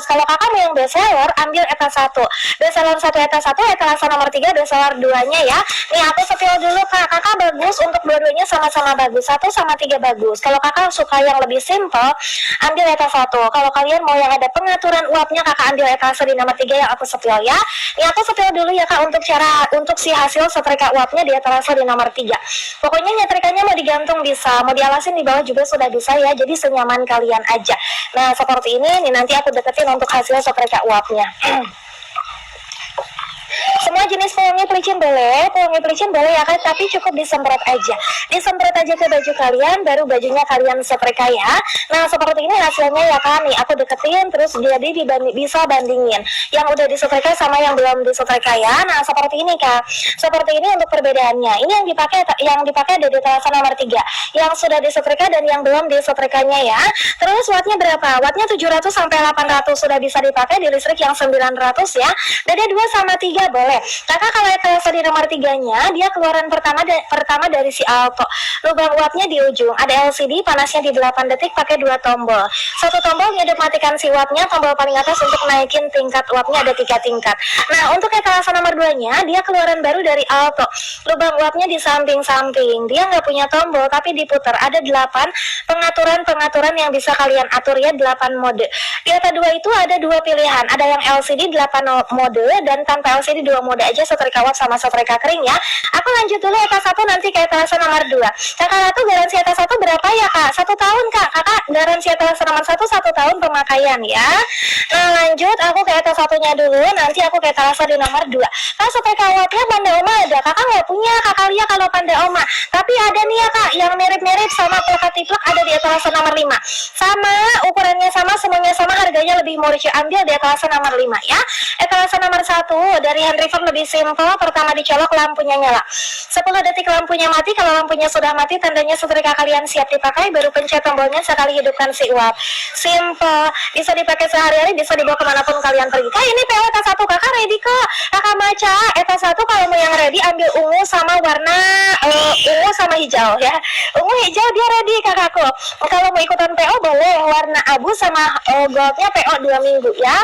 Kalau kakak mau yang bestseller, ambil etalase 1. Bestseller 1 etalase 1, etalase nomor 3 bestseller 2-nya ya. Nih aku spill dulu kak, kakak bagus untuk dua-duanya sama-sama bagus. 1 sama 3 bagus. Kalau kakak suka yang lebih simple, ambil etalase 1. Kalau kalian mau yang ada pengaturan uapnya, kakak ambil etalase di nomor 3 yang aku spill ya. Nih aku spill dulu ya kak untuk si hasil setrika uapnya di etalase di nomor 3. Pokoknya nyetrikanya mau digantung bisa, mau dialasin di bawah juga sudah bisa ya. Jadi senyaman kalian aja. Nah seperti ini nih, nanti aku deketin untuk hasil setrika uapnya. Semua jenis pewangi pelicin boleh ya kan, tapi cukup disemprot aja ke baju kalian, baru bajunya kalian setrika ya. Nah seperti ini hasilnya ya kan, nih aku deketin terus jadi bisa bandingin yang udah disetrika sama yang belum disetrika ya. Nah seperti ini kak, seperti ini untuk perbedaannya. Ini yang dipakai ada di etalase nomor 3, yang sudah disetrika dan yang belum disetrikanya ya. Terus wattnya berapa? Wattnya 700 sampai 800 sudah bisa dipakai di listrik yang 900 ya. Dada 2 sama 3 boleh. Kakak kalau etalase di nomor 3-nya, dia keluaran pertama dari si Alto. Lubang wattnya di ujung. Ada LCD, panasnya di 8 detik, pakai 2 tombol. Satu tombol ngedep matikan si wattnya, tombol paling atas untuk naikin tingkat wattnya ada 3 tingkat. Nah, untuk etalase nomor 2-nya, dia keluaran baru dari Alto. Lubang wattnya di samping-samping. Dia nggak punya tombol, tapi diputar. Ada 8 pengaturan yang bisa kalian atur ya, 8 mode. Di etalase 2 itu ada 2 pilihan. Ada yang LCD 8 mode, dan tanpa LCD 2 mode aja, setrika uap sama setrika kering ya. Aku lanjut dulu etalase 1 nanti ke etalase nomor 2. Kakak Ratu garansi etalase 1 berapa ya kak? 1 tahun kak. Kakak garansi etalase nomor 1 1 tahun pemakaian ya. Nah lanjut aku ke etalase 1-nya dulu, nanti aku ke etalase di nomor 2. Kak setrika uapnya Panda Oma ada? Kakak nggak punya kakak Lia kalau Panda Oma, tapi ada nih ya kak yang mirip-mirip sama plak ada di etalase nomor 5. Sama ukurannya sama, semuanya sama, harganya lebih murah, ambil di etalase nomor 5 ya. Etalase nomor 1 dari Handriver lebih simple. Pertama dicolok, lampunya nyala, 10 detik lampunya mati. Kalau lampunya sudah mati, tandanya setrika kalian siap dipakai, baru pencet tombolnya sekali hidupkan si uap. Simple, bisa dipakai sehari-hari, bisa dibawa kemanapun kalian pergi. Kak ini PO etalase 1 kakak ready kok. Kakak Maca etalase 1 kalau mau yang ready ambil ungu sama warna ungu sama hijau ya. Ungu hijau dia ready kakakku. Kalau mau ikutan PO boleh warna abu sama goldnya PO 2 minggu ya.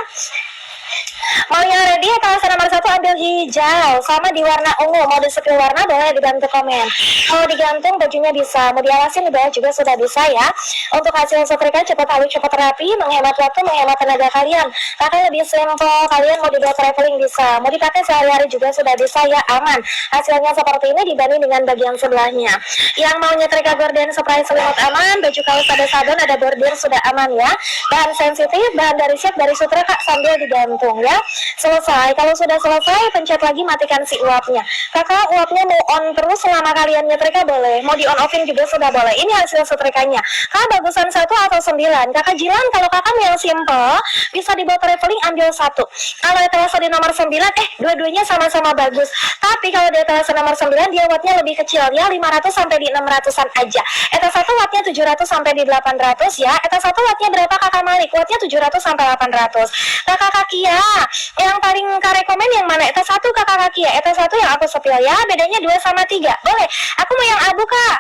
Mau yang ready etalase nomor 1 ambil hijau sama di warna ungu. Mau di skill warna boleh dibantu komen. Mau digantung bajunya bisa, mau dialasin di bawah juga sudah bisa ya. Untuk hasil setrika cepat halus, cepat rapi, menghemat waktu, menghemat tenaga kalian. Kakak lebih simple, kalian mau dibawa traveling bisa, mau dipakai sehari-hari juga sudah bisa ya, aman. Hasilnya seperti ini dibanding dengan bagian sebelahnya. Yang mau nyetrika gorden spray selimut aman, baju kaos ada sabun, ada bordir sudah aman ya. Bahan sensitif, bahan dari siap dari sutra kak sambil digantung ya. Selesai, kalau sudah selesai pencet lagi matikan si uapnya. Kakak uapnya mau on terus selama kalian nyetrika boleh, mau di on offin juga sudah boleh. Ini hasil setrikanya. Kakak bagusan 1 atau 9? Kakak Jilan kalau kakak yang simple bisa dibawa traveling ambil 1. Kalau etalase di nomor 9 dua-duanya sama-sama bagus. Tapi kalau di etalase nomor 9 dia wattnya lebih kecil ya, 500 sampai di 600-an aja. Etalase 1 wattnya 700 sampai di 800 ya. Etalase 1 wattnya berapa kakak Malik? Wattnya 700 sampai 800. Kakak Kakia yang paling kak rekomen yang mana? Etalase 1 kakak Kakia. Etalase 1 yang aku sepil ya, bedanya 2 sama 3. Boleh. Aku mau yang abu kak.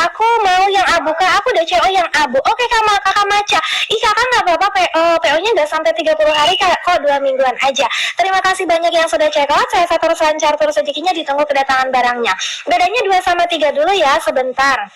Aku mau yang abu kak. Aku udah CO yang abu. Oke kakak Maca. Ih kakak nggak apa-apa, PO-nya nggak sampai 30 hari kok, 2 mingguan aja. Terima kasih banyak yang sudah check out. Saya terus lancar terus rezekinya, ditunggu kedatangan barangnya. Bedanya 2 sama 3 dulu ya, sebentar.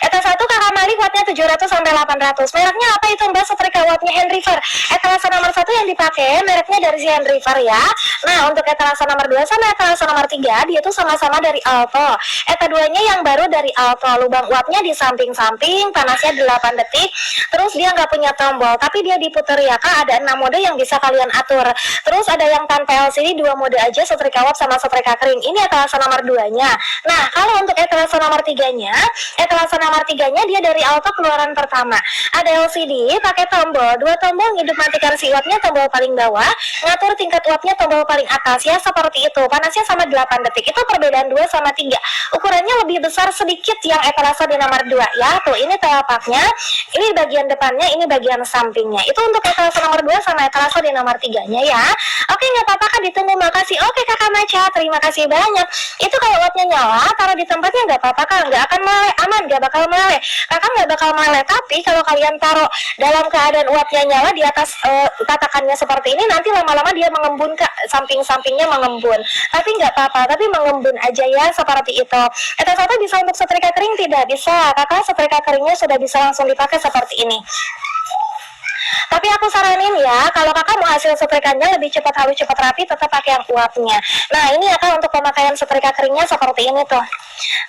Etalase 1 kakak Malik wattnya 700 sampai 800. Mereknya apa itu mbak? Setrika wattnya Handriver. Etalase nomor 1 yang dipakai mereknya dari si Handriver ya. Nah untuk etalase nomor 2 sama etalase nomor 3 dia tuh sama-sama dari Alto. Etalase 2 nya yang baru dari Alto. Lubang wattnya di samping-samping, panasnya 8 detik. Terus dia nggak punya tombol, tapi dia diputer ya kak. Ada 6 mode yang bisa kalian atur. Terus ada yang tanpa LCD 2 mode aja, setrika uap sama setrika kering. Ini etalase nomor 2 nya. Nah kalau untuk etalase nomor 3 nya, etalase nomor 3-nya dia dari Alto keluaran pertama. Ada LCD, pakai tombol, 2 tombol nghidup matikan si uapnya, tombol paling bawah, ngatur tingkat uapnya tombol paling atas ya, seperti itu. Panasnya sama 8 detik. Itu perbedaan 2 sama 3. Ukurannya lebih besar sedikit yang etalase di nomor 2 ya. Tuh ini telapaknya, ini bagian depannya, ini bagian sampingnya. Itu untuk etalase nomor 2 sama etalase di nomor 3-nya ya. Oke, nggak apa-apa kak, ditunggu, makasih. Oke kakak Maca, terima kasih banyak. Itu kalau uapnya nyala, taruh di tempatnya nggak apa-apa kak, nggak akan meleleh, aman, nggak bakal meleleh. Kakak nggak bakal meleleh. Tapi kalau kalian taruh dalam keadaan uapnya nyala di atas tatakannya seperti ini, nanti lama-lama dia mengembun kak, samping-sampingnya mengembun. Tapi nggak apa-apa, tapi mengembun aja ya, seperti itu. Eta satu bisa untuk setrika kering? Tidak bisa kakak, setrika keringnya sudah bisa langsung dipakai seperti ini. Tapi aku saranin ya, kalau kakak mau hasil setrikanya lebih cepat halus, cepat rapi, tetap pakai yang uapnya. Nah ini ya kak, untuk pemakaian setrika keringnya seperti ini tuh.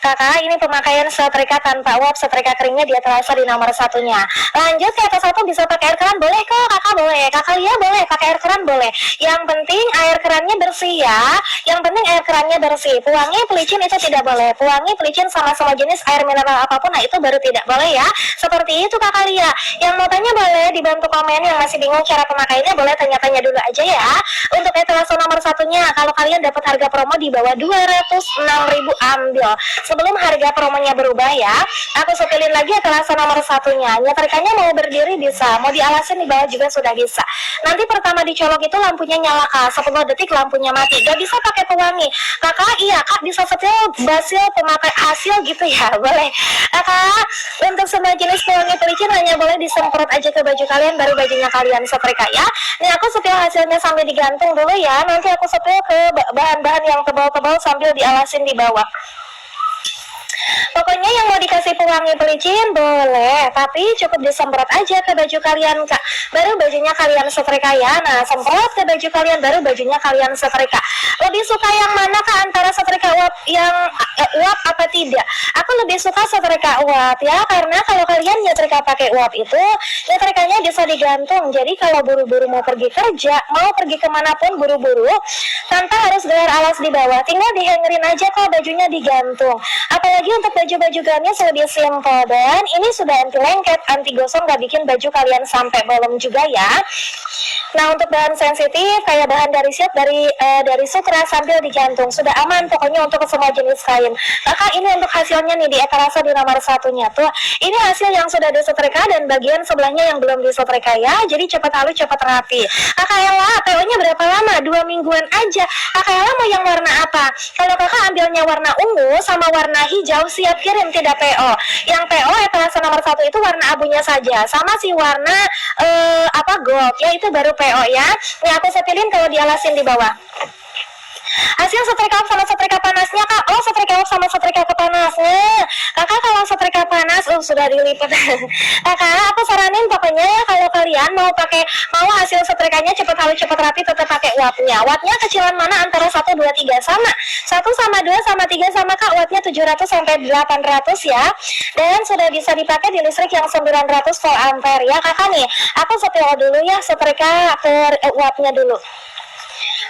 Kakak, ini pemakaian setrika tanpa uap, setrika keringnya dia terasa di nomor satunya. Lanjut ke atas satu, bisa pakai air keran, boleh kok kakak, boleh. Kakak ya boleh, pakai air keran boleh. Yang penting air kerannya bersih ya. Yang penting air kerannya bersih. Pewangi, pelicin itu tidak boleh. Pewangi, pelicin sama-sama jenis air mineral apapun, nah itu baru tidak boleh ya. Seperti itu kakak Lia. Yang mau tanya boleh dibantu komen, yang masih bingung cara pemakaiannya boleh tanya-tanya dulu aja ya. Untuk etalase nomor satunya, kalau kalian dapat harga promo di bawah 206.000 ambil. Sebelum harga promonya berubah ya, aku setelin lagi etalase nomor satunya. Nyetrikanya mau berdiri bisa, mau dialasin di bawah juga sudah bisa. Nanti pertama dicolok itu lampunya nyala kak, 10 detik lampunya mati. Gak bisa pakai pewangi. Kakak, iya kak, bisa setel basil pemakai hasil gitu ya, boleh. Kakak, untuk semua jenis pewangi pelicin hanya boleh disemprot aja ke baju kalian, baru bajunya kalian setrika ya. Nih aku setel hasilnya sambil digantung dulu ya. Nanti aku setel ke bahan-bahan yang tebal-tebal sambil dialasin di bawah. Pokoknya yang mau dikasih pewangi pelicin boleh, tapi cukup disemprot aja ke baju kalian kak, baru bajunya kalian setrika ya. Nah semprot ke baju kalian, baru bajunya kalian setrika. Lebih suka yang mana kak, antara setrika uap yang uap apa tidak? Aku lebih suka setrika uap ya, karena kalau kalian nyetrika pakai uap itu nyetrikanya bisa digantung. Jadi kalau buru-buru mau pergi kerja, mau pergi kemanapun buru-buru, tanpa harus gelar alas di bawah, tinggal dihangerin aja kok, bajunya digantung. Apalagi untuk baju-baju gaunnya lebih simple, dan ini sudah anti lengket, anti gosong, gak bikin baju kalian sampai bolong juga ya. Nah untuk bahan sensitif kayak bahan dari silk, dari sutra sambil digantung sudah aman pokoknya untuk semua jenis kain. Kakak ini untuk hasilnya nih di etalase di nomor satunya tuh. Ini hasil yang sudah disetrika dan bagian sebelahnya yang belum disetrika ya. Jadi cepat halus, cepat rapi. Kakak Ella, PO-nya berapa lama? 2 mingguan aja. Kakak Ella mau yang warna apa? Kalau kakak ambilnya warna ungu sama warna hijau, siap kirim, tidak PO. Yang PO etalase nomor 1 itu warna abunya saja, sama si warna gold ya, itu baru PO ya. Nih aku setilin kalau dialasin di bawah. Hasil setrika off sama setrika panasnya kak. Oh setrika off sama setrika kepanasnya. Kakak kalau setrika panas sudah dilipat. Kakak aku saranin pokoknya ya, kalau kalian mau hasil setrikanya cepat halus cepat rapi, tetap pakai wattnya. Wattnya kecilan mana antara 1, 2, 3 sama. 1 sama 2 sama 3 sama kak, wattnya 700 sampai 800 ya. Dan sudah bisa dipakai di listrik yang 900 volt ampere ya kakak nih. Aku setel dulu ya setrika ke wattnya dulu.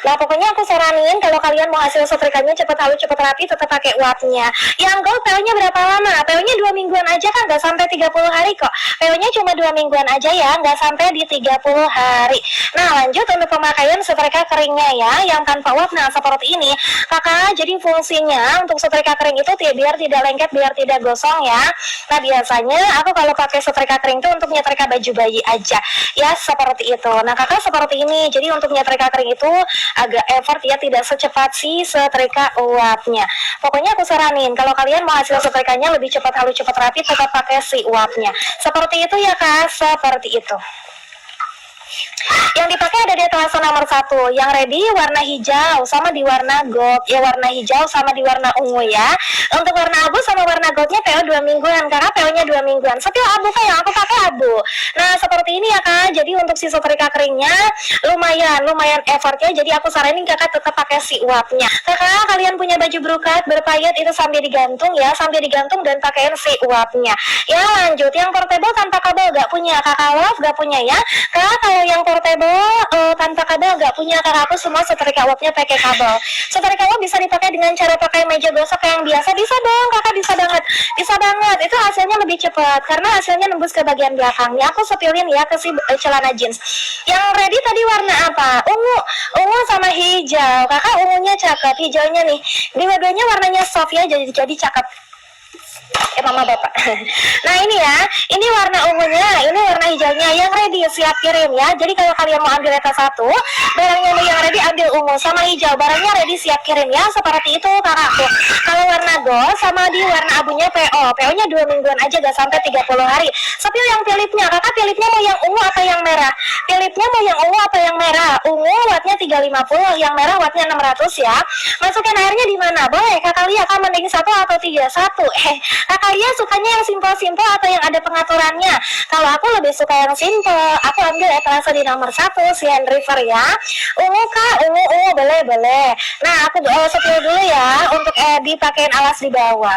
Nah pokoknya aku saranin kalau kalian mau hasil setrikanya cepat halus cepat rapi, tetap pakai wattnya. Yang gold PO-nya berapa lama? PO-nya 2 mingguan aja kan, nggak sampai 30 hari kok. PO-nya cuma 2 mingguan aja ya, nggak sampai di 30 hari. Nah lanjut untuk pemakaian setrika keringnya ya, yang tanpa uap. Nah seperti ini kakak, jadi fungsinya untuk setrika kering itu biar tidak lengket, biar tidak gosong ya. Nah biasanya aku kalau pakai setrika kering itu untuk nyetrika baju bayi aja ya, seperti itu. Nah kakak seperti ini, jadi untuk nyetrika kering itu agak effort ya, tidak secepat si setrika uapnya. Pokoknya aku saranin kalau kalian mau hasil setrikanya lebih cepat halus cepat rapi, tetap pakai si uapnya. Seperti itu ya kak, seperti itu. Yang dipakai ada di etalase nomor 1. Yang ready warna hijau sama di warna gold ya, warna hijau sama di warna ungu ya. Untuk warna abu sama warna goldnya PO 2 mingguan, kakak PO-nya 2 mingguan. Setel abu kak, yang aku pakai abu. Nah seperti ini ya kak, jadi untuk si setrika keringnya lumayan effortnya, jadi aku saranin kakak tetap pakai si uapnya. Kakak kalian punya baju brokat berpayet itu sambil digantung ya, sambil digantung dan pakaiin si uapnya ya. Lanjut yang portable tanpa kabel gak punya, kakak love gak punya ya. Kakak kalau yang portable tanpa kabel gak punya, kakak aku semua setrika uapnya pakai kabel. Setrika uap bisa dipakai dengan cara pakai meja gosok yang biasa, bisa dong kakak, bisa banget. Itu hasilnya lebih cepat karena hasilnya nembus ke bagian belakangnya. Aku setilin ya ke si celana jeans. Yang ready tadi warna apa? Ungu sama hijau. Kakak ungunya cakep, hijaunya nih dua-duanya warnanya soft ya, jadi cakep. Mama bapak. Nah ini ya, ini warna ungunya, ini warna hijaunya yang ready siap kirim ya. Jadi kalau kalian mau ambil ETA 1, barangnya yang ready ambil ungu sama hijau, barangnya ready siap kirim ya. Seperti itu kakakku. Kalau warna gold sama di warna abunya PO nya 2 mingguan aja, gak sampai 30 hari. Sepil yang pilipnya, kakak pilipnya mau yang ungu atau yang merah? Pilipnya mau yang ungu atau yang merah? Ungu wattnya 350, yang merah wattnya 600 ya. Masukin airnya di mana? Boleh kakak lihat kan mending 1 atau 3? 1. Kakak lihat sukanya yang simpel-simpel atau yang ada pengaturannya? Kalau aku lebih suka yang simpel, aku ambil etalase di nomor 1 si hand river ya. Ungu kak, ungu boleh. Nah aku sepil dulu ya untuk dipakein alas di bawah.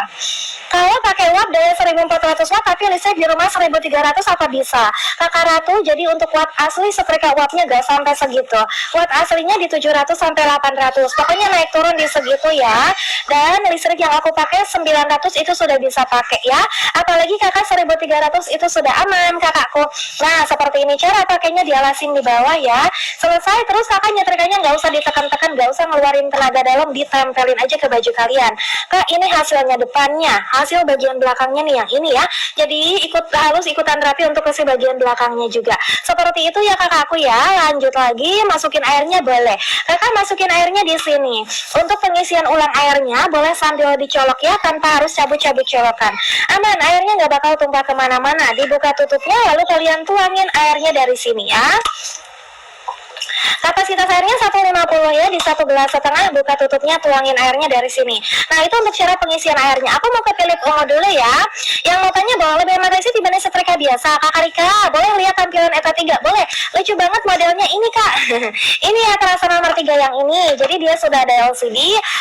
Kalau pakai watt daya 1400 watt tapi listrik di rumah 1300 apa bisa? Kakak Ratu, jadi untuk watt asli setrika wattnya gak sampai segitu. Watt aslinya di 700 sampai 800. Pokoknya naik turun di segitu ya. Dan listrik yang aku pakai 900 itu sudah bisa pakai ya. Apalagi kakak 1300 itu sudah aman kakakku. Nah seperti ini cara pakainya, dialasin di bawah ya. Selesai terus kakak nyetrikanya nggak usah ditekan-tekan, nggak usah ngeluarin tenaga dalam, ditempelin aja ke baju kalian. Kak ini hasilnya depannya, hasil bagian belakangnya nih yang ini ya. Jadi ikut halus, ikutan rapi untuk isi bagian belakangnya juga. Seperti itu ya kakakku ya. Lanjut lagi, masukin airnya boleh. Kakak masukin airnya di sini. Untuk pengisian ulang airnya boleh sambil dicolok ya, tanpa harus cabut-cabut colokan. Aman, airnya nggak bakal tumpah kemana-mana. Dibuka tutupnya lalu kalian tuangin airnya dari sini ya. Kapasitas airnya 150 ya, di 1,5 gelas, buka tutupnya, tuangin airnya dari sini. Nah itu untuk cara pengisian airnya. Aku mau ke Philip ungu dulu ya. Yang mau tanya bahwa lebih magnetis dibanding setrika biasa. Kakak Rika, boleh lihat tampilan ETA 3? Boleh. Lucu banget modelnya ini kak. Ini ya terasa nomor 3 yang ini. Jadi dia sudah ada LCD,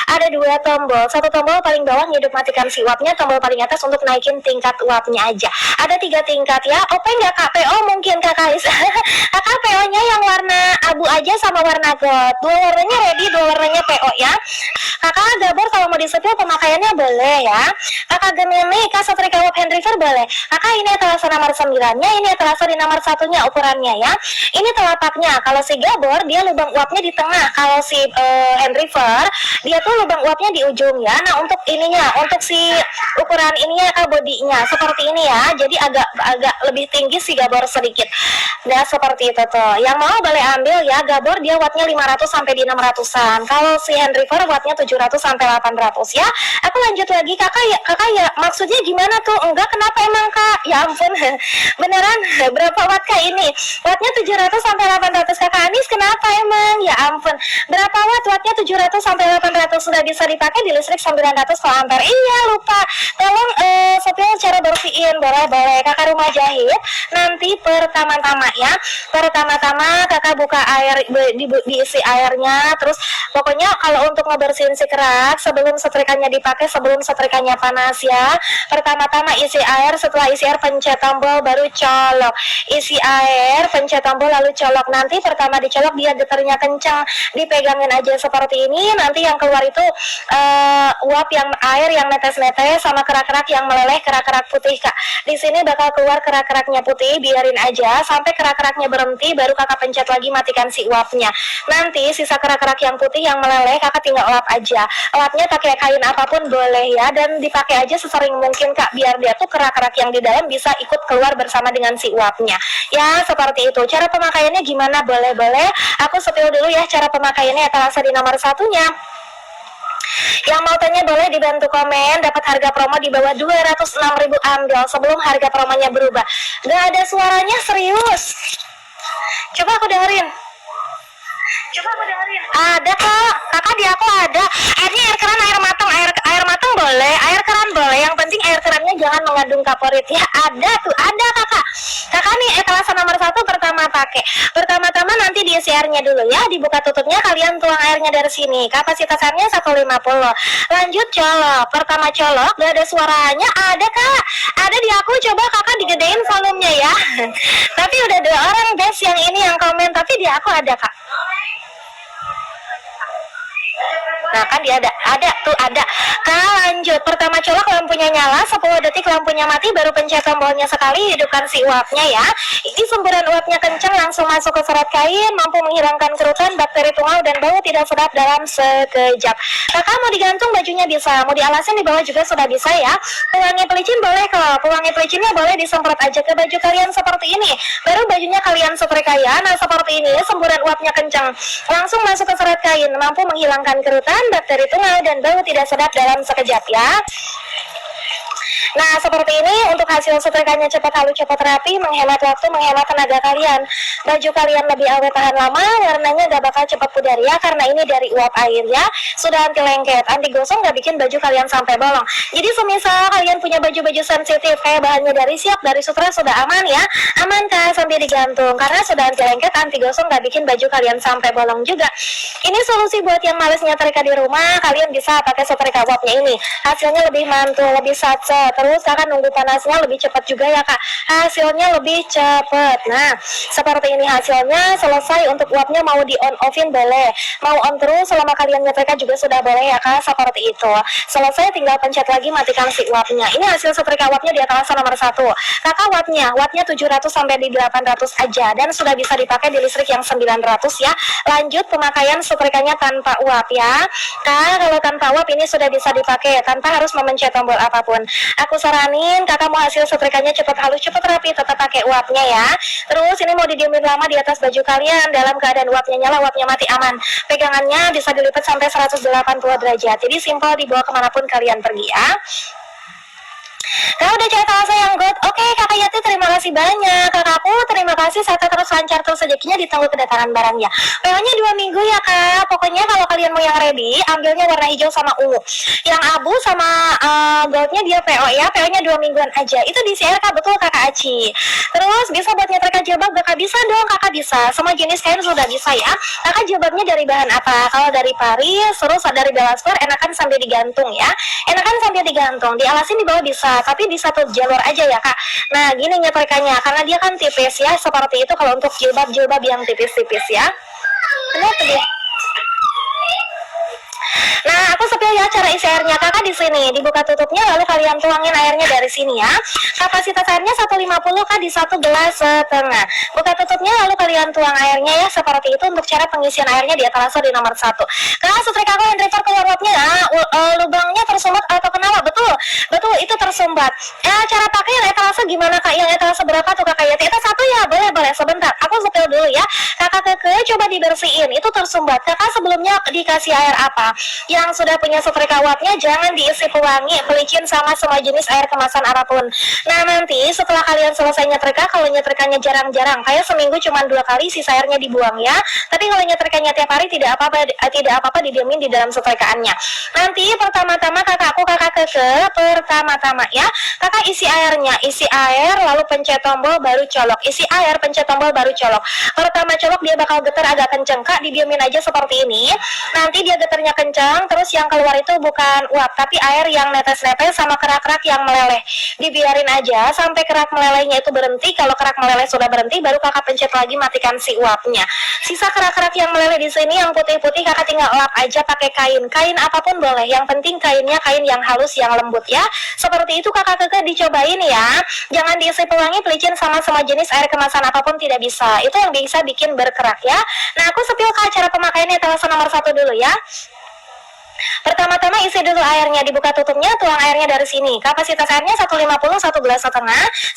ada 2 tombol. Satu tombol paling bawah hidup matikan si uapnya, tombol paling atas untuk naikin tingkat uapnya aja. Ada 3 tingkat ya. Oke nggak kak? PO mungkin kakak Lisa. Kakak PO nya yang warna abu aja sama warna gold. 2 warnanya ready, 2 warnanya PO ya. Kakak gabor kalau mau disepil pemakaiannya boleh ya. Kakak Gemini, kak setrika uap hand river boleh. Kakak ini etalase nomor 9-nya, ini etalase di nomor 1-nya ukurannya ya. Ini telapaknya. Kalau si gabor dia lubang uapnya di tengah. Kalau si hand river dia tuh lubang uapnya di ujung ya. Nah untuk ininya, untuk si ukuran ininya kak bodinya seperti ini ya. Jadi agak lebih tinggi si gabor sedikit. Nah seperti itu tuh. Yang mau boleh ambil ya. Gabor dia wattnya 500 sampai di 600-an. Kalau si hand river wattnya 700 sampai 800 ya. Aku lanjut lagi kakak ya maksudnya gimana tuh? Enggak kenapa emang kak? Ya ampun beneran berapa watt kak ini? Wattnya 700 sampai 800. Kakak Anis kenapa emang? Ya ampun berapa watt? Wattnya 700 sampai 800 sudah bisa dipakai di listrik 900 ampere. Iya lupa. Tolong sepil cara bersihin boleh kakak rumah jahit. Nanti pertama-tama ya. Pertama-tama kakak buka air diisi airnya, terus pokoknya kalau untuk ngebersihin si kerak sebelum setrikanya dipakai, sebelum setrikanya panas ya, pertama-tama isi air, setelah isi air pencet tombol baru colok, isi air pencet tombol lalu colok. Nanti pertama dicolok dia getarnya kencang, dipegangin aja seperti ini, nanti yang keluar itu uap yang air yang netes-netes sama kerak-kerak yang meleleh, kerak-kerak putih kak. Di sini bakal keluar kerak-keraknya putih, biarin aja sampai kerak-keraknya berhenti, baru kakak pencet lagi matikan si uapnya. Nanti sisa kerak-kerak yang putih yang meleleh kakak tinggal lap aja. Lapnya pakai kain apapun boleh ya, dan dipakai aja sesering mungkin kak, biar dia tuh kerak-kerak yang di dalam bisa ikut keluar bersama dengan si uapnya. Ya seperti itu. Cara pemakaiannya gimana? Boleh. Aku sepil dulu ya cara pemakaiannya etalase di nomor 1-nya. Yang mau tanya boleh dibantu komen. Dapat harga promo di bawah 206.000 ambil sebelum harga promonya berubah. Gak ada suaranya, serius. Coba aku dengerin. Ada kak, kakak di aku ada. Airnya air keran, air matang, air matang boleh, air keran boleh. Yang penting air kerannya jangan mengandung kaporit ya. Ada tuh, ada kakak. Kakak nih etalase nomor 1 pertama pakai. Pertama-tama nanti diisi airnya dulu ya. Dibuka tutupnya, kalian tuang airnya dari sini. Kapasitas airnya 150. Lanjut colok. Pertama colok, gak ada suaranya. Ada kak, ada di aku. Coba kakak digedein volumenya ya. Tapi udah 2 orang guys yang ini yang komen, tapi di aku ada kak. Nah kan dia ada tuh ada. Kak lanjut, pertama colok lampunya nyala, 10 detik lampunya mati, baru pencet tombolnya sekali, hidupkan si uapnya ya. Ini semburan uapnya kencang, langsung masuk ke serat kain, mampu menghilangkan kerutan, bakteri tungau dan bau tidak sedap dalam sekejap. Kakak mau digantung bajunya bisa, mau dialasin di bawah juga sudah bisa ya. Pewangi pelicin boleh kok, pewangi pelicinnya boleh disemprot aja ke baju kalian seperti ini, baru bajunya kalian setrika ya. Nah seperti ini, semburan uapnya kencang, langsung masuk ke serat kain, mampu menghilangkan kerutan, bakteri tungau dan bau tidak sedap dalam sekejap ya. Nah seperti ini untuk hasil setrikanya cepat halus cepat rapi, menghemat waktu, menghemat tenaga kalian. Baju kalian lebih awet tahan lama, warnanya gak bakal cepat pudar ya, karena ini dari uap air ya. Sudah anti lengket, anti gosong, gak bikin baju kalian sampai bolong. Jadi semisal kalian punya baju-baju sensitif kayak bahannya dari siap, dari sutra, sudah aman ya. Aman kah sampai digantung, karena sudah anti lengket, anti gosong, gak bikin baju kalian sampai bolong juga. Ini solusi buat yang males nyetrika di rumah, kalian bisa pakai setrika uapnya ini. Hasilnya lebih mantul, lebih satset. Terus kakak nunggu panasnya lebih cepat juga ya kak, hasilnya lebih cepat. Nah seperti ini hasilnya. Selesai untuk uapnya, mau di on offin boleh, mau on terus selama kalian nyetrika juga sudah boleh ya kak, seperti itu. Selesai tinggal pencet lagi, matikan si uapnya. Ini hasil setrika uapnya di atas nomor 1 kakak. Wattnya 700 sampai di 800 aja, dan sudah bisa dipakai di listrik yang 900 ya. Lanjut pemakaian setrikanya tanpa uap ya kak. Kalau tanpa uap ini sudah bisa dipakai tanpa harus memencet tombol apapun. Aku saranin kakak mau hasil setrikanya cepat halus cepat rapi, tetap pakai uapnya ya. Terus ini mau didiemin lama di atas baju kalian dalam keadaan uapnya nyala, uapnya mati, aman. Pegangannya bisa dilipat sampai 180 derajat, jadi simpel dibawa kemanapun kalian pergi ya. Kak udah cek kalau saya yang good. Oke kakak Yati, terima kasih banyak. Kakakku terima kasih, saya terus lancar terus rezekinya, ditunggu kedatangan barangnya. PO-nya 2 minggu ya kak. Pokoknya kalau kalian mau yang ready, ambilnya warna hijau sama ungu. Yang abu sama goldnya dia PO ya. PO-nya 2 mingguan aja. Itu di CR kak, betul kakak Aci. Terus bisa buat nyetrika jilbab kakak? Bisa dong kakak, bisa. Semua jenis kain sudah bisa ya. Kakak jilbabnya dari bahan apa? Kalau dari Paris, terus dari Belasper, enakan sambil digantung ya. Enakan sambil digantung, dialasin di bawah bisa, tapi di satu jalur aja ya kak. Nah gini nyetrikanya, karena dia kan tipis ya, seperti itu kalau untuk jilbab-jilbab yang tipis-tipis ya. Lihat deh. Nah, aku sepil ya cara isi airnya kakak di sini. Dibuka tutupnya, lalu kalian tuangin airnya dari sini ya. Kapasitas airnya 150 kak di 1,5 gelas. Buka tutupnya, lalu kalian tuang airnya ya, seperti itu untuk cara pengisian airnya di etalase di nomor 1. Kak, setrika aku yang dripper keluar uapnya, lubangnya tersumbat atau kenapa? Betul, betul itu tersumbat. Cara pakai yang etalase gimana kak? Yang etalase berapa tuh kakak Yati? Itu 1 ya? Boleh, sebentar. Aku sepil dulu ya. Kakak Keke coba dibersihin, itu tersumbat. Kakak sebelumnya dikasih air apa? Yang sudah punya setrika uapnya jangan diisi pewangi, pelicin sama semua jenis air kemasan apapun. Nah nanti setelah kalian selesai nyetrika, kalau nyetrikanya jarang-jarang kayak seminggu cuma 2 kali, sisa airnya dibuang ya. Tapi kalau nyetrikanya tiap hari tidak apa-apa didiamin di dalam setrikaannya. Nanti pertama-tama kakak Keke, pertama-tama ya kakak isi airnya, isi air lalu pencet tombol baru colok, isi air pencet tombol baru colok. Pertama colok dia bakal getar agak kenceng kak, didiamin aja seperti ini. Nanti dia getarnya kencang, terus yang keluar itu bukan uap tapi air yang netes-netes sama kerak-kerak yang meleleh. Dibiarin aja sampai kerak melelehnya itu berhenti. Kalau kerak meleleh sudah berhenti, baru kakak pencet lagi, matikan si uapnya. Sisa kerak-kerak yang meleleh di sini yang putih-putih kakak tinggal lap aja pakai kain apapun boleh, yang penting kainnya kain yang halus yang lembut ya. Seperti itu kakak Keke dicobain ya. Jangan diisi pewangi, pelicin sama semua jenis air kemasan apapun tidak bisa. Itu yang bisa bikin berkerak ya. Nah aku sepil kak cara pemakaiannya etalase nomor 1 dulu ya. Pertama-tama isi dulu airnya, dibuka tutupnya, tuang airnya dari sini. Kapasitas airnya 150, 1,5 gelas.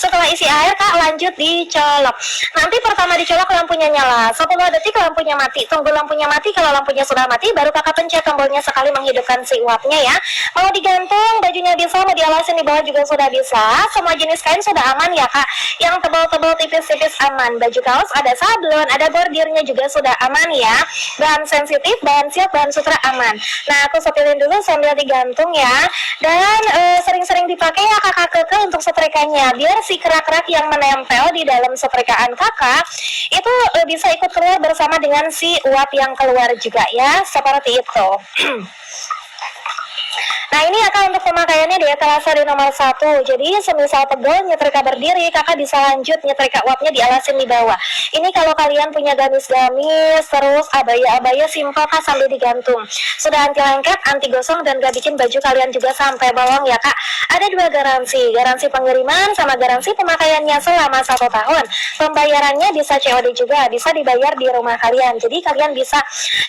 Setelah isi air kak lanjut dicolok. Nanti pertama dicolok lampunya nyala, 10 detik lampunya mati. Tunggu lampunya mati, kalau lampunya sudah mati baru kakak pencet tombolnya sekali menghidupkan si uapnya ya. Mau digantung bajunya bisa, mau dialasin di bawah juga sudah bisa. Semua jenis kain sudah aman ya kak. Yang tebal-tebal tipis-tipis aman. Baju kaos ada sablon, ada bordirnya juga sudah aman ya. Bahan sensitif, bahan siap, bahan sutra aman. Nah aku sepilin dulu sambil digantung ya. Dan sering-sering dipakai ya kakak Keke untuk setrikanya, biar si kerak-kerak yang menempel di dalam setrikaan kakak itu bisa ikut keluar bersama dengan si uap yang keluar juga ya, seperti itu. Nah ini ya kak untuk pemakaiannya di etalase di nomor 1. Jadi semisal pegel nyetrika berdiri, kakak bisa lanjut nyetrika uapnya dialasin di bawah. Ini kalau kalian punya gamis-gamis, terus abaya-abaya simpel Kak sambil digantung. Sudah anti lengket, anti gosong, dan gak bikin baju kalian juga sampai bolong ya Kak. Ada 2 garansi, garansi pengiriman sama garansi pemakaiannya selama 1 tahun. Pembayarannya bisa COD juga, bisa dibayar di rumah kalian. Jadi kalian bisa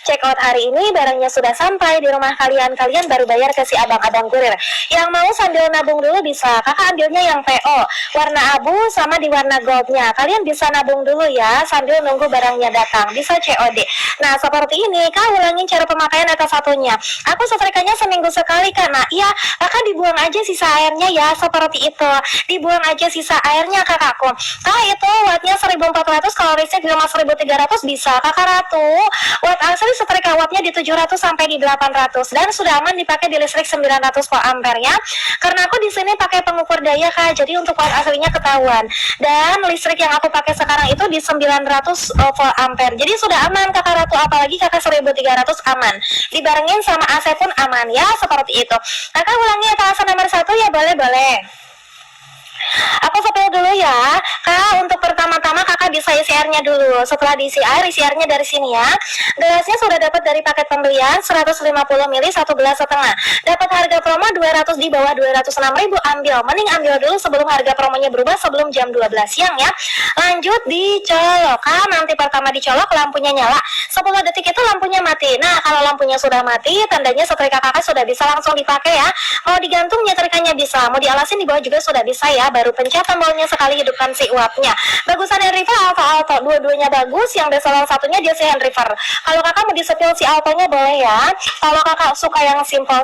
check out hari ini, barangnya sudah sampai di rumah kalian, kalian baru bayar ke si abang-abang kurir. Yang mau sambil nabung dulu bisa, Kakak ambilnya yang PO, warna abu sama di warna goldnya. Kalian bisa nabung dulu ya, sambil nunggu barangnya datang, bisa COD. Nah seperti ini, Kak ulangin cara pemakaian atas satunya. Aku setrikanya seminggu sekali karena iya, Kakak dibuang aja sisa airnya ya, seperti itu. Dibuang aja sisa airnya kakakku. Kak itu wattnya 1400, kalau listrik cuma 1300 bisa. Kakak Ratu, watt asli setrika wattnya di 700 sampai di 800 dan sudah aman dipakai di listrik 900 volt ampere ya. Karena aku di sini pakai pengukur daya Kak, jadi untuk watt aslinya ketahuan. Dan listrik yang aku pakai sekarang itu di 900 volt ampere. Jadi sudah aman Kakak Ratu, apalagi Kakak 1300 aman. Dibarengin sama AC pun aman ya, seperti itu. Kakak ulangi etalase nomor 1 ya, boleh. Aku sepil dulu ya Kak. Untuk pertama-tama Kakak bisa isi airnya dulu. Setelah diisi air, isi airnya dari sini ya. Gelasnya sudah dapat dari paket pembelian 150 ml 1 gelas setengah. Dapat harga promo 200 di bawah 206.000. Ambil, mending ambil dulu sebelum harga promonya berubah sebelum jam 12 siang ya. Lanjut dicolok Kak. Nanti pertama dicolok lampunya nyala, 10 detik itu lampunya mati. Nah kalau lampunya sudah mati, tandanya setrika Kakak sudah bisa langsung dipakai ya. Mau digantung nyetrikanya bisa, mau dialasin di bawah juga sudah bisa ya. Baru pencet tombolnya sekali, hidupkan si uapnya. Bagusan hand river Alto, dua-duanya bagus. Yang salah satunya dia si hand river. Kalau kakak mau disepil si Altonya boleh ya. Kalau kakak suka yang simple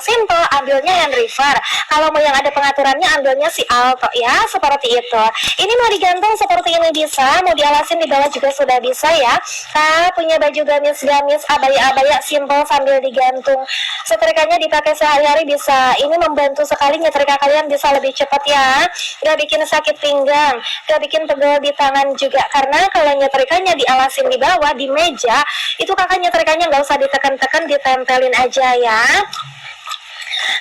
ambilnya hand river. Kalau mau yang ada pengaturannya ambilnya si Alto ya, seperti itu. Ini mau digantung seperti ini bisa, mau dialasin di bawah juga sudah bisa ya. Kak punya baju gamis-gamis, abaya-abaya simple sambil digantung, setrikanya dipakai sehari-hari bisa. Ini membantu sekali nyetrika kalian bisa lebih cepat ya. Gak bikin sakit pinggang, gak bikin pegel di tangan juga. Karena kalau nyetrikanya dialasin di bawah di meja, itu kakak nyetrikanya gak usah ditekan-tekan, ditempelin aja ya.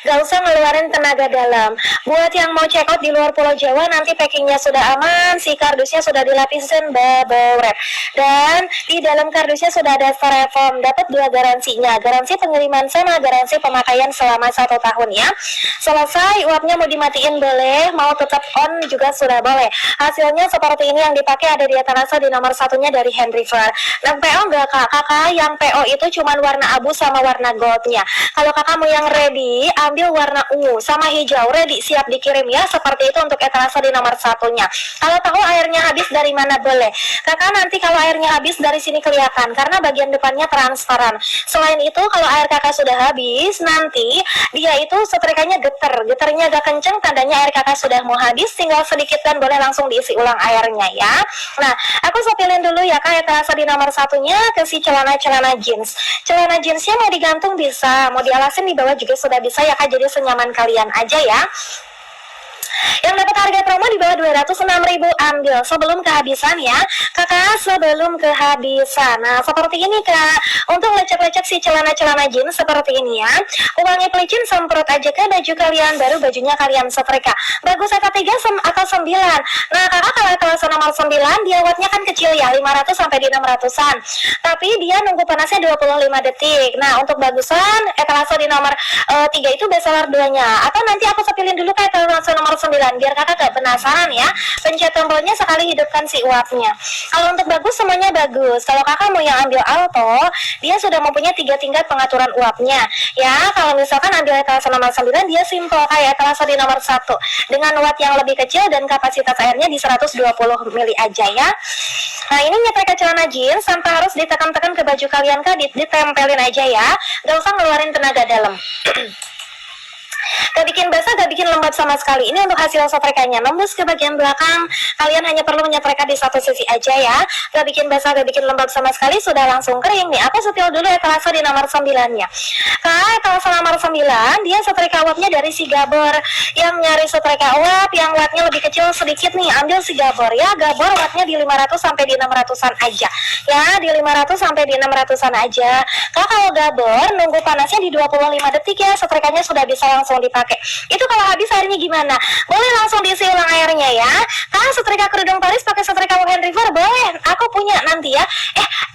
Gak usah ngeluarin tenaga dalam. Buat yang mau check out di luar Pulau Jawa, nanti packingnya sudah aman, si kardusnya sudah dilapisin bubble wrap, dan di dalam kardusnya sudah ada styrofoam. Dapat 2 garansinya, garansi pengiriman sama garansi pemakaian selama 1 tahun ya. Selesai, uapnya mau dimatiin boleh, mau tetap on juga sudah boleh. Hasilnya seperti ini, yang dipakai ada di etalase di nomor 1-nya dari hand river. Dan PO enggak kakak, yang PO itu cuman warna abu sama warna goldnya. Kalau kakak mau yang ready, ambil warna ungu sama hijau, ready siap dikirim ya. Seperti itu untuk etalase di nomor 1-nya. Kalau tahu airnya habis dari mana boleh kakak, nanti kalau airnya habis dari sini kelihatan karena bagian depannya transparan. Selain itu kalau air kakak sudah habis, nanti dia itu setrikanya getarnya agak kenceng, tandanya air kakak sudah mau habis, tinggal sedikit dan boleh langsung diisi ulang airnya ya. Nah aku sepilin dulu ya kak etalase di nomor 1-nya ke si celana jeans. Celana jeansnya mau digantung bisa, mau dialasin di bawah juga sudah bisa ya kak, jadi senyaman kalian aja ya. Yang dapat harga promo di bawah 206.000 ambil sebelum kehabisan ya kakak, sebelum kehabisan. Nah seperti ini kak, untuk lecek-lecek si celana-celana jeans seperti ini ya. Ulangi pelicin, semprot aja ke baju kalian, baru bajunya kalian setrika. Bagus kata 3 atau 9. Nah kakak kalau etalase nomor 9 dia wattnya kan kecil ya, 500 sampai di 600an, tapi dia nunggu panasnya 25 detik. Nah untuk bagusan etalase di nomor 3 itu bestseller 2-nya. Atau nanti aku sepilin dulu ke etalase nomor 9 biar kakak gak penasaran ya. Pencet tombolnya sekali, hidupkan si uapnya. Kalau untuk bagus semuanya bagus. Kalau kakak mau yang ambil Alto, dia sudah mempunyai 3 tingkat pengaturan uapnya ya. Kalau misalkan ambil etalase nomor 9 dia simple kayak etalase di nomor 1 dengan watt yang lebih kecil dan kapasitas airnya di 120 ml aja ya. Nah ini nyetrika celana jeans tanpa harus ditekan-tekan ke baju kalian kak, ditempelin aja ya, gak usah ngeluarin tenaga dalam. Gak bikin basah, gak bikin lembab sama sekali. Ini untuk hasil setrikanya, nembus ke bagian belakang. Kalian hanya perlu menyetrika di satu sisi aja ya. Gak bikin basah, gak bikin lembab sama sekali, sudah langsung kering nih. Aku setil dulu etalase di nomor 9-nya. Kak, etalase nomor 9 dia setrika uapnya dari si Gabor. Yang nyari setrika uap yang wattnya lebih kecil sedikit nih, ambil si Gabor ya. Gabor wattnya di 500 sampai di 600an aja ya, di 500 sampai di 600an aja. Kak kalau Gabor nunggu panasnya di 25 detik ya, setrikanya sudah bisa langsung langsung dipakai. Itu kalau habis airnya gimana? Boleh langsung diisi ulang airnya ya. Kan setrika kerudung Paris pakai setrika Walk River boleh. Aku punya nanti ya.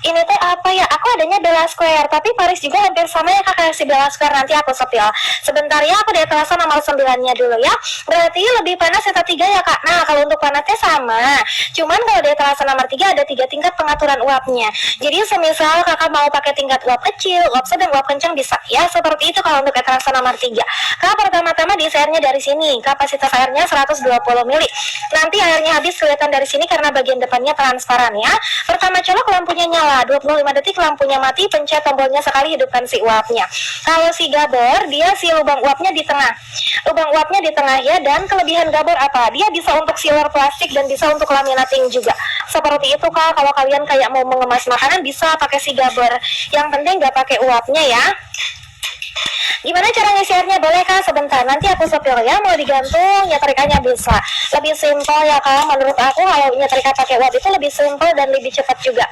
Ini teh apa ya? Aku adanya Bella Square, tapi Paris juga hampir sama ya Kak, kasih Bella Square, nanti aku sepil. Sebentar ya, aku di etalase nomor 9-nya dulu ya. Berarti lebih panas eta 3 ya Kak. Nah, kalau untuk panasnya sama. Cuman kalau di etalase nomor 3 ada 3 tingkat pengaturan uapnya. Jadi semisal Kakak mau pakai tingkat uap kecil, uap sedang, uap kencang bisa ya. Seperti itu kalau untuk etalase nomor 3. Kak, pertama-tama diisi airnya dari sini. Kapasitas airnya 120 ml. Nanti airnya habis kelihatan dari sini karena bagian depannya transparan ya. Pertama colok, lampunya nyala, 25 detik lampunya mati, pencet tombolnya sekali, hidupkan si uapnya. Kalau si gabor, dia si lubang uapnya di tengah. Lubang uapnya di tengah ya, dan kelebihan gabor apa? Dia bisa untuk sealer plastik dan bisa untuk laminating juga. Seperti itu Kak, kalau kalian kayak mau mengemas makanan bisa pakai si gabor. Yang penting nggak pakai uapnya ya. Gimana cara ngisi airnya? Boleh Kak, sebentar nanti aku sepil ya. Mau digantung nyetrikanya bisa. Lebih simpel ya Kak, menurut aku kalau nyetrika pakai uap itu lebih simpel dan lebih cepat juga.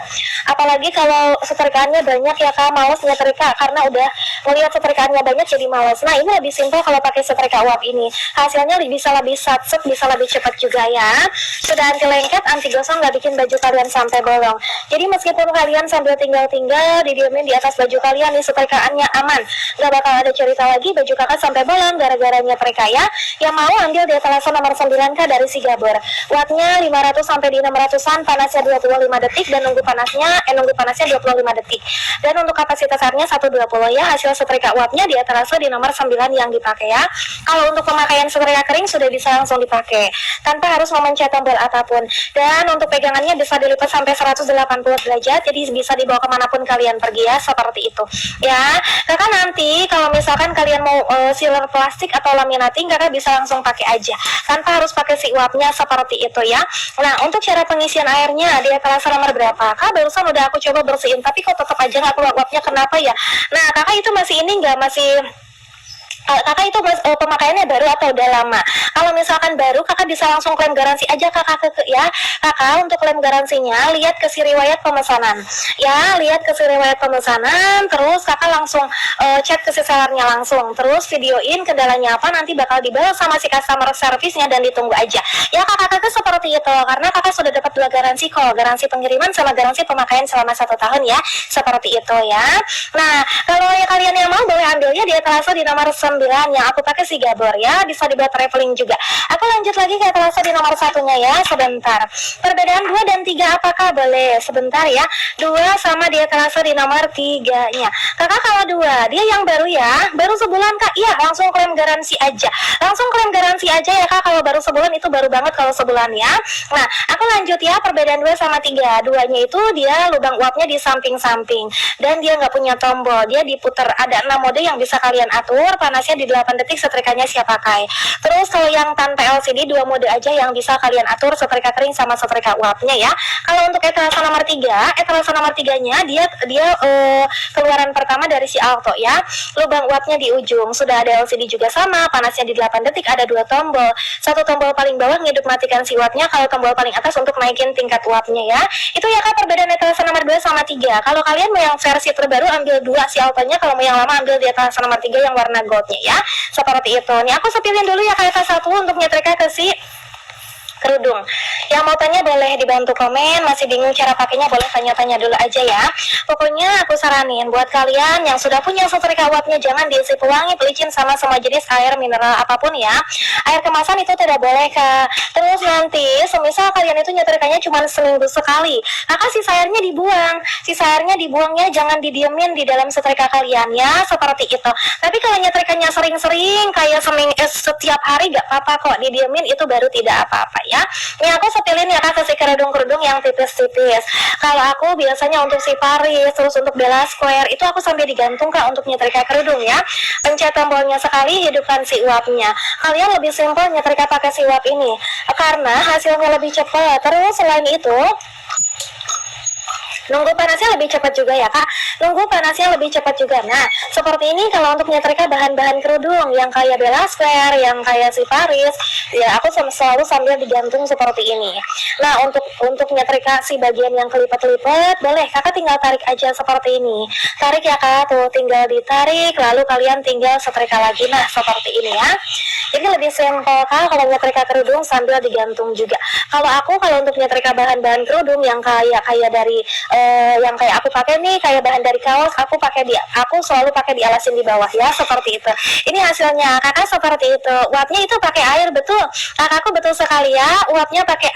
Apalagi kalau setrikaannya banyak ya Kak, males nyetrika karena udah melihat setrikaannya banyak jadi males. Nah, ini lebih simpel kalau pakai setrika uap ini. Hasilnya bisa lebih satset, bisa lebih cepat juga ya. Sudah anti lengket, anti gosong, nggak bikin baju kalian sampai bolong. Jadi meskipun kalian sambil tinggal-tinggal didiemin di atas baju kalian, nih setrikaannya aman. Nggak bakal ada cerita lagi baju kakak sampai bolong gara-gara nyetrika ya. Yang mau ambil di etalase nomor 9 Kak dari si gabor. Wattnya 500 sampai di 600-an, panasnya 25 detik dan nunggu panasnya 25 detik. Dan untuk kapasitas airnya 120 ya. Hasil setrika uapnya di etalase di nomor 9 yang dipakai ya. Kalau untuk pemakaian setrika kering sudah bisa langsung dipakai tanpa harus memencet tombol apapun. Dan untuk pegangannya bisa dilipat sampai 180 derajat, jadi bisa dibawa kemanapun kalian pergi ya, seperti itu ya. Kakak nanti kalau misalkan kalian mau sealer plastik atau laminating, kakak bisa langsung pakai aja tanpa harus pakai si uapnya, seperti itu ya. Nah, untuk cara pengisian airnya di etalase nomor berapa? Kak, barusan udah aku coba bersihin tapi kok tetap aja nggak keluar uapnya, kenapa ya? Nah, kakak itu masih ini nggak, masih kakak itu pemakaiannya baru atau udah lama? Kalau misalkan baru, kakak bisa langsung klaim garansi aja kakak ya. Kakak untuk klaim garansinya lihat ke si riwayat pemesanan ya, lihat ke si riwayat pemesanan, terus kakak langsung chat ke si sellernya langsung, terus videoin kendalanya apa, nanti bakal dibalas sama si customer service-nya dan ditunggu aja ya kakak. Kakak seperti itu karena kakak sudah dapat 2 garansi kok, garansi pengiriman sama garansi pemakaian selama 1 tahun ya, seperti itu ya. Nah, kalau ya kalian yang mau boleh ambilnya di etalase di nomor 9 yang aku pakai si gabor ya, bisa dibuat traveling juga. Aku lanjut lagi ke etalase di nomor 1-nya ya, sebentar. Perbedaan 2 dan 3 apakah boleh? Sebentar ya. 2 sama di etalase di nomor 3-nya. Kakak kalau 2, dia yang baru ya, baru sebulan Kak. Iya, langsung klaim garansi aja. Langsung klaim garansi aja ya Kak, kalau baru sebulan itu baru banget kalau sebulan ya. Nah, aku lanjut ya, perbedaan 2 sama 3. 2-nya itu dia lubang uapnya di samping-samping dan dia nggak punya tombol. Dia diputer, ada 6 mode yang bisa kalian atur, panasnya di 8 detik, setrikanya siap pakai. Terus kalau yang tanpa LCD 2 mode aja yang bisa kalian atur, setrika kering sama setrika uapnya ya. Kalau untuk etalase nomor 3, etalase nomor 3-nya dia keluaran pertama dari si Alto ya. Lubang uapnya di ujung, sudah ada LCD juga sama, panasnya di 8 detik, ada 2 tombol. 1 tombol paling bawah ngidup matikan si uapnya, kalau tombol paling atas untuk naikin tingkat uapnya ya. Itu ya Kak perbedaan etalase nomor 2 sama 3. Kalau kalian mau yang versi terbaru ambil 2 si Altonya, kalau mau yang lama ambil di etalase nomor 3 yang warna goldnya ya, seperti itu. Nih aku sepilin dulu ya kata 1 untuk nyetrika ke si kerudung. Yang mau tanya boleh dibantu komen, masih bingung cara pakainya boleh tanya-tanya dulu aja ya. Pokoknya aku saranin buat kalian yang sudah punya setrika uapnya jangan diisi pewangi, pelicin sama semua jenis air mineral apapun ya. Air kemasan itu tidak boleh Kak. Terus nanti semisal kalian itu nyetrikanya cuma seminggu sekali, kakak sisa airnya dibuang. Sisa airnya dibuangnya jangan didiemin di dalam setrika kalian ya, seperti itu. Tapi kalau nyetrikanya sering-sering kayak setiap hari gak apa-apa kok, didiemin itu baru tidak apa-apa ya. Ini aku sepilin ya Kak ke si kerudung-kerudung yang tipis-tipis. Kalau aku biasanya untuk si Paris, terus untuk Bella Square itu aku sambil digantung Kak untuk nyetrika kerudung ya. Pencet tombolnya sekali, hidupkan si uapnya. Kalian lebih simpel nyetrika pakai si uap ini karena hasilnya lebih cepat. Terus selain itu Nunggu panasnya lebih cepat juga ya kak. Nunggu panasnya lebih cepat juga. Nah seperti ini kalau untuk nyetrika bahan-bahan kerudung yang kayak Bella Square, yang kayak si Paris, ya aku selalu sambil digantung seperti ini. Nah untuk nyetrika si bagian yang kelipat-lipat, boleh kakak tinggal tarik aja seperti ini. Tarik ya kak, tuh tinggal ditarik, lalu kalian tinggal setrika lagi. Nah seperti ini ya. Jadi lebih simpel kak kalau nyetrika kerudung sambil digantung juga. Kalau untuk nyetrika bahan-bahan kerudung yang kayak dari yang kayak aku pakai nih, kayak bahan dari kaos, aku selalu pakai dialasin di bawah ya, seperti itu. Ini hasilnya kakak seperti itu. Uapnya itu pakai air, betul kakakku, betul sekali ya. Uapnya pakai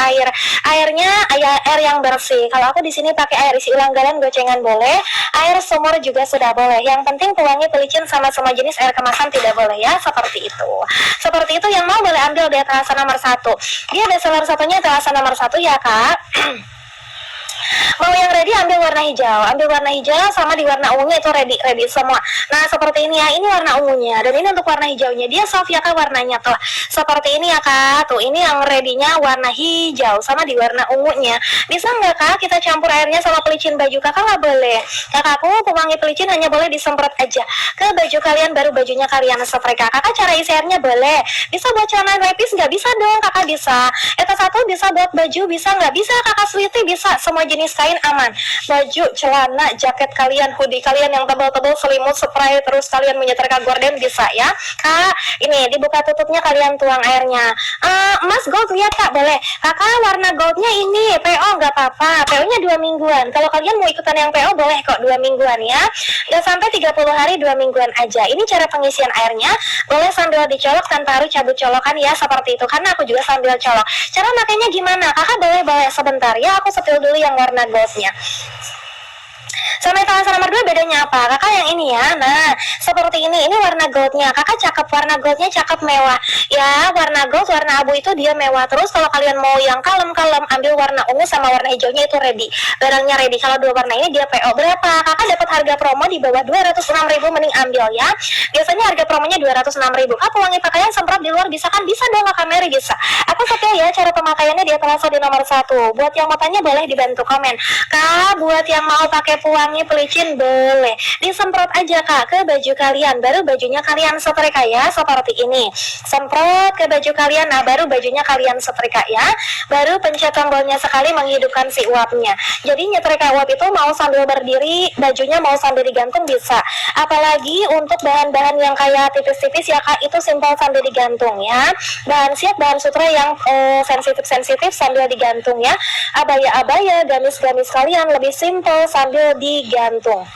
airnya air yang bersih. Kalau aku di sini pakai air isi ulang galon gocengan boleh, air sumur juga sudah boleh. Yang penting pewangi, pelicin sama semua jenis air kemasan tidak boleh ya, seperti itu. Seperti itu, yang mau boleh ambil di etalase nomor 1. Dia bestseller satunya etalase nomor 1 ya kak. Mau yang ready ambil warna hijau sama di warna ungunya itu ready semua. Nah seperti ini ya, ini warna ungunya dan ini untuk warna hijaunya, dia soft ya kak warnanya tuh seperti ini ya kak. Tuh ini yang ready-nya warna hijau sama di warna ungunya. Bisa nggak kak kita campur airnya sama pelicin baju? Kakak nggak boleh, kakakku pewangi pelicin hanya boleh disemprot aja ke baju kalian, baru bajunya kalian setrika. Kakak cara isi airnya boleh, bisa buat celana lepis nggak? Bisa dong kakak, bisa. Eta satu bisa buat baju, bisa nggak? Bisa kakak. Sweetie bisa, semua jenis kain aman. Baju, celana, jaket kalian, hoodie kalian yang tebal-tebal, selimut, spray, terus kalian menyetrika gorden bisa ya kak. Ini dibuka tutupnya, kalian tuang airnya. Emas gold lihat kak, boleh kakak. Warna goldnya ini PO nggak apa-apa, PO nya 2 mingguan. Kalau kalian mau ikutan yang PO boleh kok 2 mingguan ya, nggak sampai 30 hari, 2 mingguan aja. Ini cara pengisian airnya, boleh sambil dicolok tanpa harus cabut colokan ya, seperti itu. Karena aku juga sambil colok. Cara makainya gimana kakak? Boleh sebentar ya, aku setel dulu yang warna goldnya. Sama etalase nomor 2 bedanya apa? Kakak yang ini ya. Nah, seperti ini warna goldnya. Kakak cakep, warna goldnya cakep, mewah. Ya, warna gold, warna abu itu dia mewah. Terus kalau kalian mau yang kalem-kalem, ambil warna ungu sama warna hijaunya itu ready. Barangnya ready. Kalau dua warna ini dia PO. Berapa? Kakak dapat harga promo di bawah 206.000, mending ambil ya. Biasanya harga promonya 206.000. Kak, pewangi pakaian semprot di luar bisa kan? Bisa dong Kak Mary, bisa. Aku setel ya cara pemakaiannya di etalase di nomor 1. Buat yang mau tanya boleh dibantu komen. Kak, buat yang mau pakai pewangi pelicin boleh disemprot aja kak ke baju kalian, baru bajunya kalian setrika ya, seperti ini. Semprot ke baju kalian, nah baru bajunya kalian setrika ya. Baru pencet tombolnya sekali menghidupkan si uapnya. Jadi nyetrika uap itu mau sambil berdiri, bajunya mau sambil digantung bisa. Apalagi untuk bahan-bahan yang kayak tipis-tipis ya kak, itu simpel sambil digantung ya. Bahan siap, bahan sutra yang sensitif-sensitif sambil digantung ya. Abaya-abaya, gamis-gamis kalian lebih simpel sambil digantung.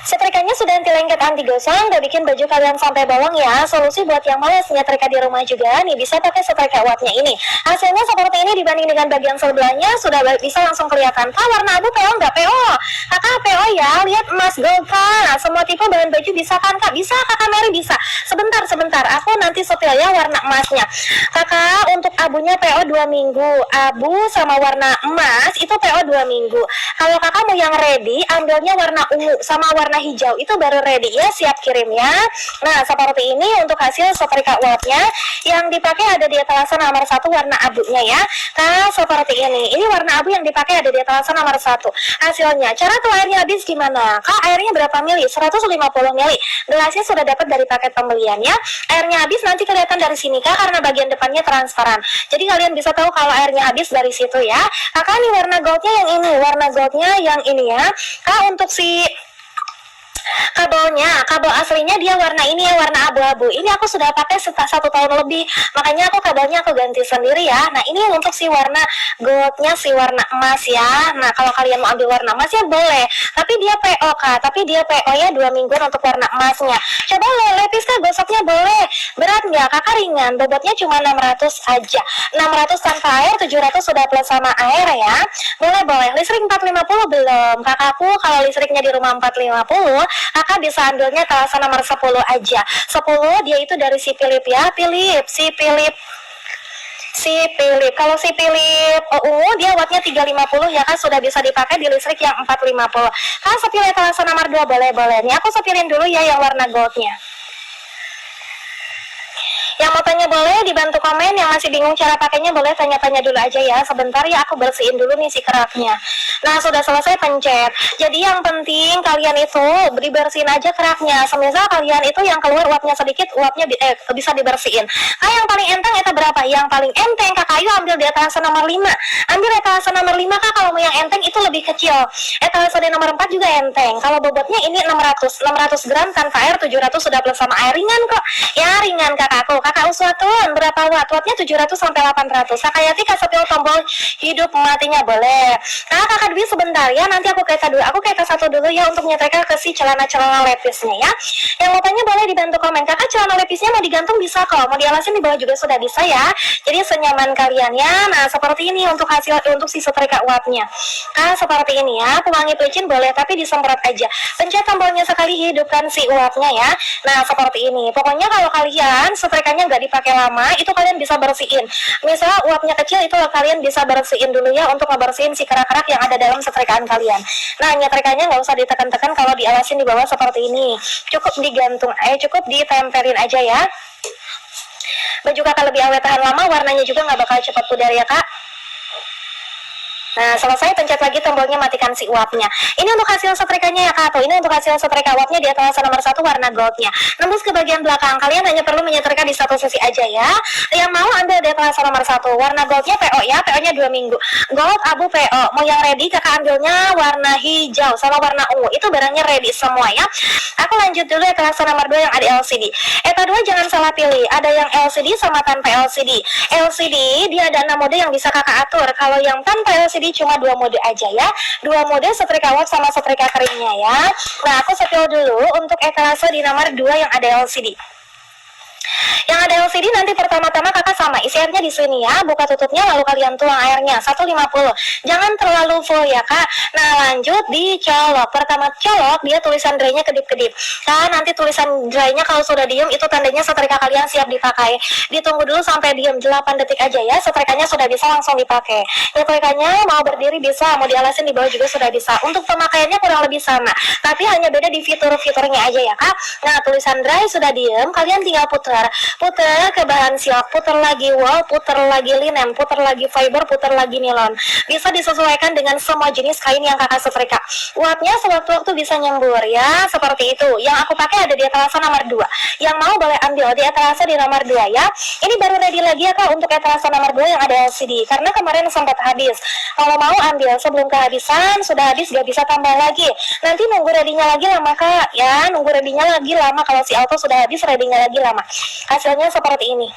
Setrikanya sudah anti lengket, anti gosong, udah bikin baju kalian sampai bolong ya. Solusi buat yang malas nyetrika di rumah juga nih, bisa pakai setrika uapnya ini. Hasilnya seperti ini dibanding dengan bagian sebelahnya sudah bisa langsung kelihatan. Kak, warna abu PO nggak PO? Kakak PO ya, lihat emas gold kak. Semua tipe bahan baju bisa kan kak? Bisa kakak Mary, bisa. Sebentar, aku nanti setel ya warna emasnya. Kakak untuk abunya PO 2 minggu, abu sama warna emas itu PO 2 minggu. Kalau kakak mau yang ready, ambilnya warna ungu sama warna hijau itu baru ready ya, siap kirim ya. Nah seperti ini untuk hasil setrika uapnya. Yang dipakai ada di etalase nomor 1 warna abunya ya. Nah seperti ini warna abu yang dipakai ada di etalase nomor 1. Hasilnya, cara tuh airnya habis gimana? Kak, airnya berapa mili? 150 mili. Gelasnya sudah dapat dari paket pembelian ya. Airnya habis nanti kelihatan dari sini kak, karena bagian depannya transparan. Jadi kalian bisa tahu kalau airnya habis dari situ ya. Kakak nih warna goldnya yang ini, warna goldnya yang ini ya. Kak untuk si kabel aslinya dia warna ini ya, warna abu-abu. Ini aku sudah pakai 1 tahun lebih, makanya kabelnya aku ganti sendiri ya. Nah ini untuk si warna goldnya, si warna emas ya. Nah kalau kalian mau ambil warna emas ya boleh, tapi dia PO kak, tapi dia PO ya 2 minggu untuk warna emasnya. Coba lepis kak, gosoknya boleh. Berat nggak kakak? Ringan, bobotnya cuma 600 aja. 600 tanpa air, 700 sudah plus sama air ya. Boleh. Listrik 450 belum kakakku? Kalau listriknya di rumah 450, kakak bisa ambilnya etalase nomor 10 aja. 10 dia itu dari si Philip ya, kalau si Philip ungu dia wattnya 350 ya kan, sudah bisa dipakai di listrik yang 450. Kan sepil etalase nomor 2 boleh. Nih aku sepilin dulu ya yang warna goldnya. Yang mau tanya boleh dibantu komen, yang masih bingung cara pakainya boleh tanya-tanya dulu aja ya. Sebentar ya aku bersihin dulu nih si keraknya. Nah, sudah selesai pencet. Jadi yang penting kalian itu dibersihin aja keraknya. Semisal kalian itu yang keluar uapnya sedikit, uapnya bisa dibersihin. Yang paling enteng eta berapa? Yang paling enteng Kakak Ayu ambil di etalase nomor 5. Ambil etalase nomor 5 Kak, kalau mau yang enteng itu lebih kecil. Etalase di nomor 4 juga enteng. Kalau bobotnya ini 600 gram tanpa air, 700 sudah plus sama air, ringan kok. Ya ringan kakakku. Kakak Uswatun berapa watt? Wattnya 700 sampai 800. Kakak Yati kasih tombol hidup matinya boleh. Kakak Dwi sebentar ya, nanti aku kaita dulu. Aku kaita satu dulu ya untuk nyetrika ke si celana-celana lepisnya ya. Yang mau tanya boleh dibantu komen. Kakak celana lepisnya mau digantung bisa kok, mau dialasin di bawah juga sudah bisa ya. Jadi senyaman kalian ya. Nah seperti ini untuk hasil untuk si setrika uapnya. Seperti ini ya. Pewangi pelicin boleh tapi disemprot aja. Pencet tombolnya sekali, hidupkan si uapnya ya. Nah seperti ini. Pokoknya kalau kalian setrikanya nggak dipakai lama, itu kalian bisa bersihin. Misal uapnya kecil itu kalian bisa bersihin dulu ya untuk ngebersihin si kerak-kerak yang ada dalam setrikaan kalian. Nah nyetrikanya nggak usah ditekan-tekan kalau dialasin di bawah seperti ini. Cukup digantung, cukup ditempelin aja ya. Baju kakak lebih awet tahan lama, warnanya juga nggak bakal cepat pudar ya kak. Nah selesai, pencet lagi tombolnya, matikan si uapnya. Ini untuk hasil setrikanya ya kak. Ini untuk hasil setrika uapnya di etalase nomor 1 warna goldnya. Nembus ke bagian belakang, kalian hanya perlu menyetrika di satu sisi aja ya. Yang mau ambil di etalase nomor 1 warna goldnya PO ya. PO nya 2 minggu. Gold abu PO. Mau yang ready kakak ambilnya warna hijau sama warna ungu. Itu barangnya ready semua ya. Aku lanjut dulu etalase nomor 2 yang ada LCD. Eta 2 jangan salah pilih. Ada yang LCD sama tanpa LCD. LCD dia ada 6 mode yang bisa kakak atur. Kalau yang tanpa LCD cuma 2 mode aja ya. 2 mode setrika uap sama setrika keringnya ya. Nah aku setel dulu untuk etalase di nomor 2 yang ada LCD. Yang ada LCD nanti pertama-tama kakak sama isi airnya di sini ya, buka tutupnya lalu kalian tuang airnya 150. Jangan terlalu full ya kak. Nah lanjut dicolok. Pertama colok dia tulisan dry-nya kedip-kedip. Nanti tulisan dry-nya kalau sudah diem itu tandanya setrika kalian siap dipakai. Ditunggu dulu sampai diem 8 detik aja ya. Setrikanya sudah bisa langsung dipakai. Setrikanya mau berdiri bisa, mau dialasin di bawah juga sudah bisa. Untuk pemakaiannya kurang lebih sama, tapi hanya beda di fitur-fiturnya aja ya kak. Nah tulisan dry sudah diem, kalian tinggal putar ke bahan silk, putar lagi wool, putar lagi linen, putar lagi fiber, putar lagi nilon. Bisa disesuaikan dengan semua jenis kain yang kakak setrika. Uapnya sewaktu-waktu bisa nyembur ya, seperti itu. Yang aku pakai ada di etalase nomor 2. Yang mau boleh ambil di etalase di nomor 2 ya. Ini baru ready lagi ya kak untuk etalase nomor 2 yang ada LCD, karena kemarin sempat habis. Kalau mau ambil sebelum kehabisan, sudah habis gak bisa tambah lagi. Nanti nunggu ready-nya lagi lama kak ya, nunggu ready-nya lagi lama. Kalau si auto sudah habis, ready-nya lagi lama. Hasilnya seperti ini.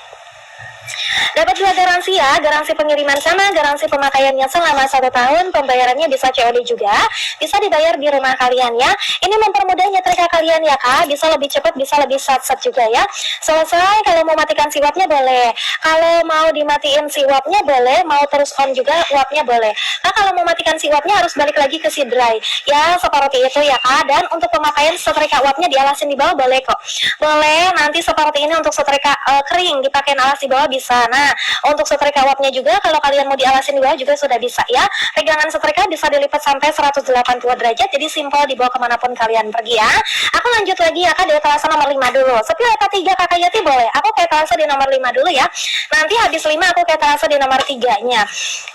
Dapat 2 garansi ya, garansi pengiriman sama garansi pemakaiannya selama 1 tahun. Pembayarannya bisa COD juga, bisa dibayar di rumah kalian ya. Ini mempermudah nyetrika kalian ya kak, bisa lebih cepat, bisa lebih sat-sat juga ya. Selesai, kalau mau matikan si uapnya boleh, kalau mau dimatiin si uapnya boleh, mau terus on juga uapnya boleh. Kalau mau matikan si uapnya harus balik lagi ke si dry ya, seperti itu ya kak. Dan untuk pemakaian setrika uapnya dialasin di bawah boleh kok, boleh. Nanti seperti ini untuk setrika kering dipakai alas di bawah bisa. Nah, untuk setrika uapnya juga kalau kalian mau dialasin di bawah juga sudah bisa ya. Pegangan setrika bisa dilipat sampai 180 derajat, jadi simpel dibawa kemanapun kalian pergi ya. Aku lanjut lagi ya kak di etalase nomor 5 dulu. Sepil eta 3 kakak Yati boleh. Aku ke etalase di nomor 5 dulu ya. Nanti habis 5 aku ke etalase di nomor 3-nya.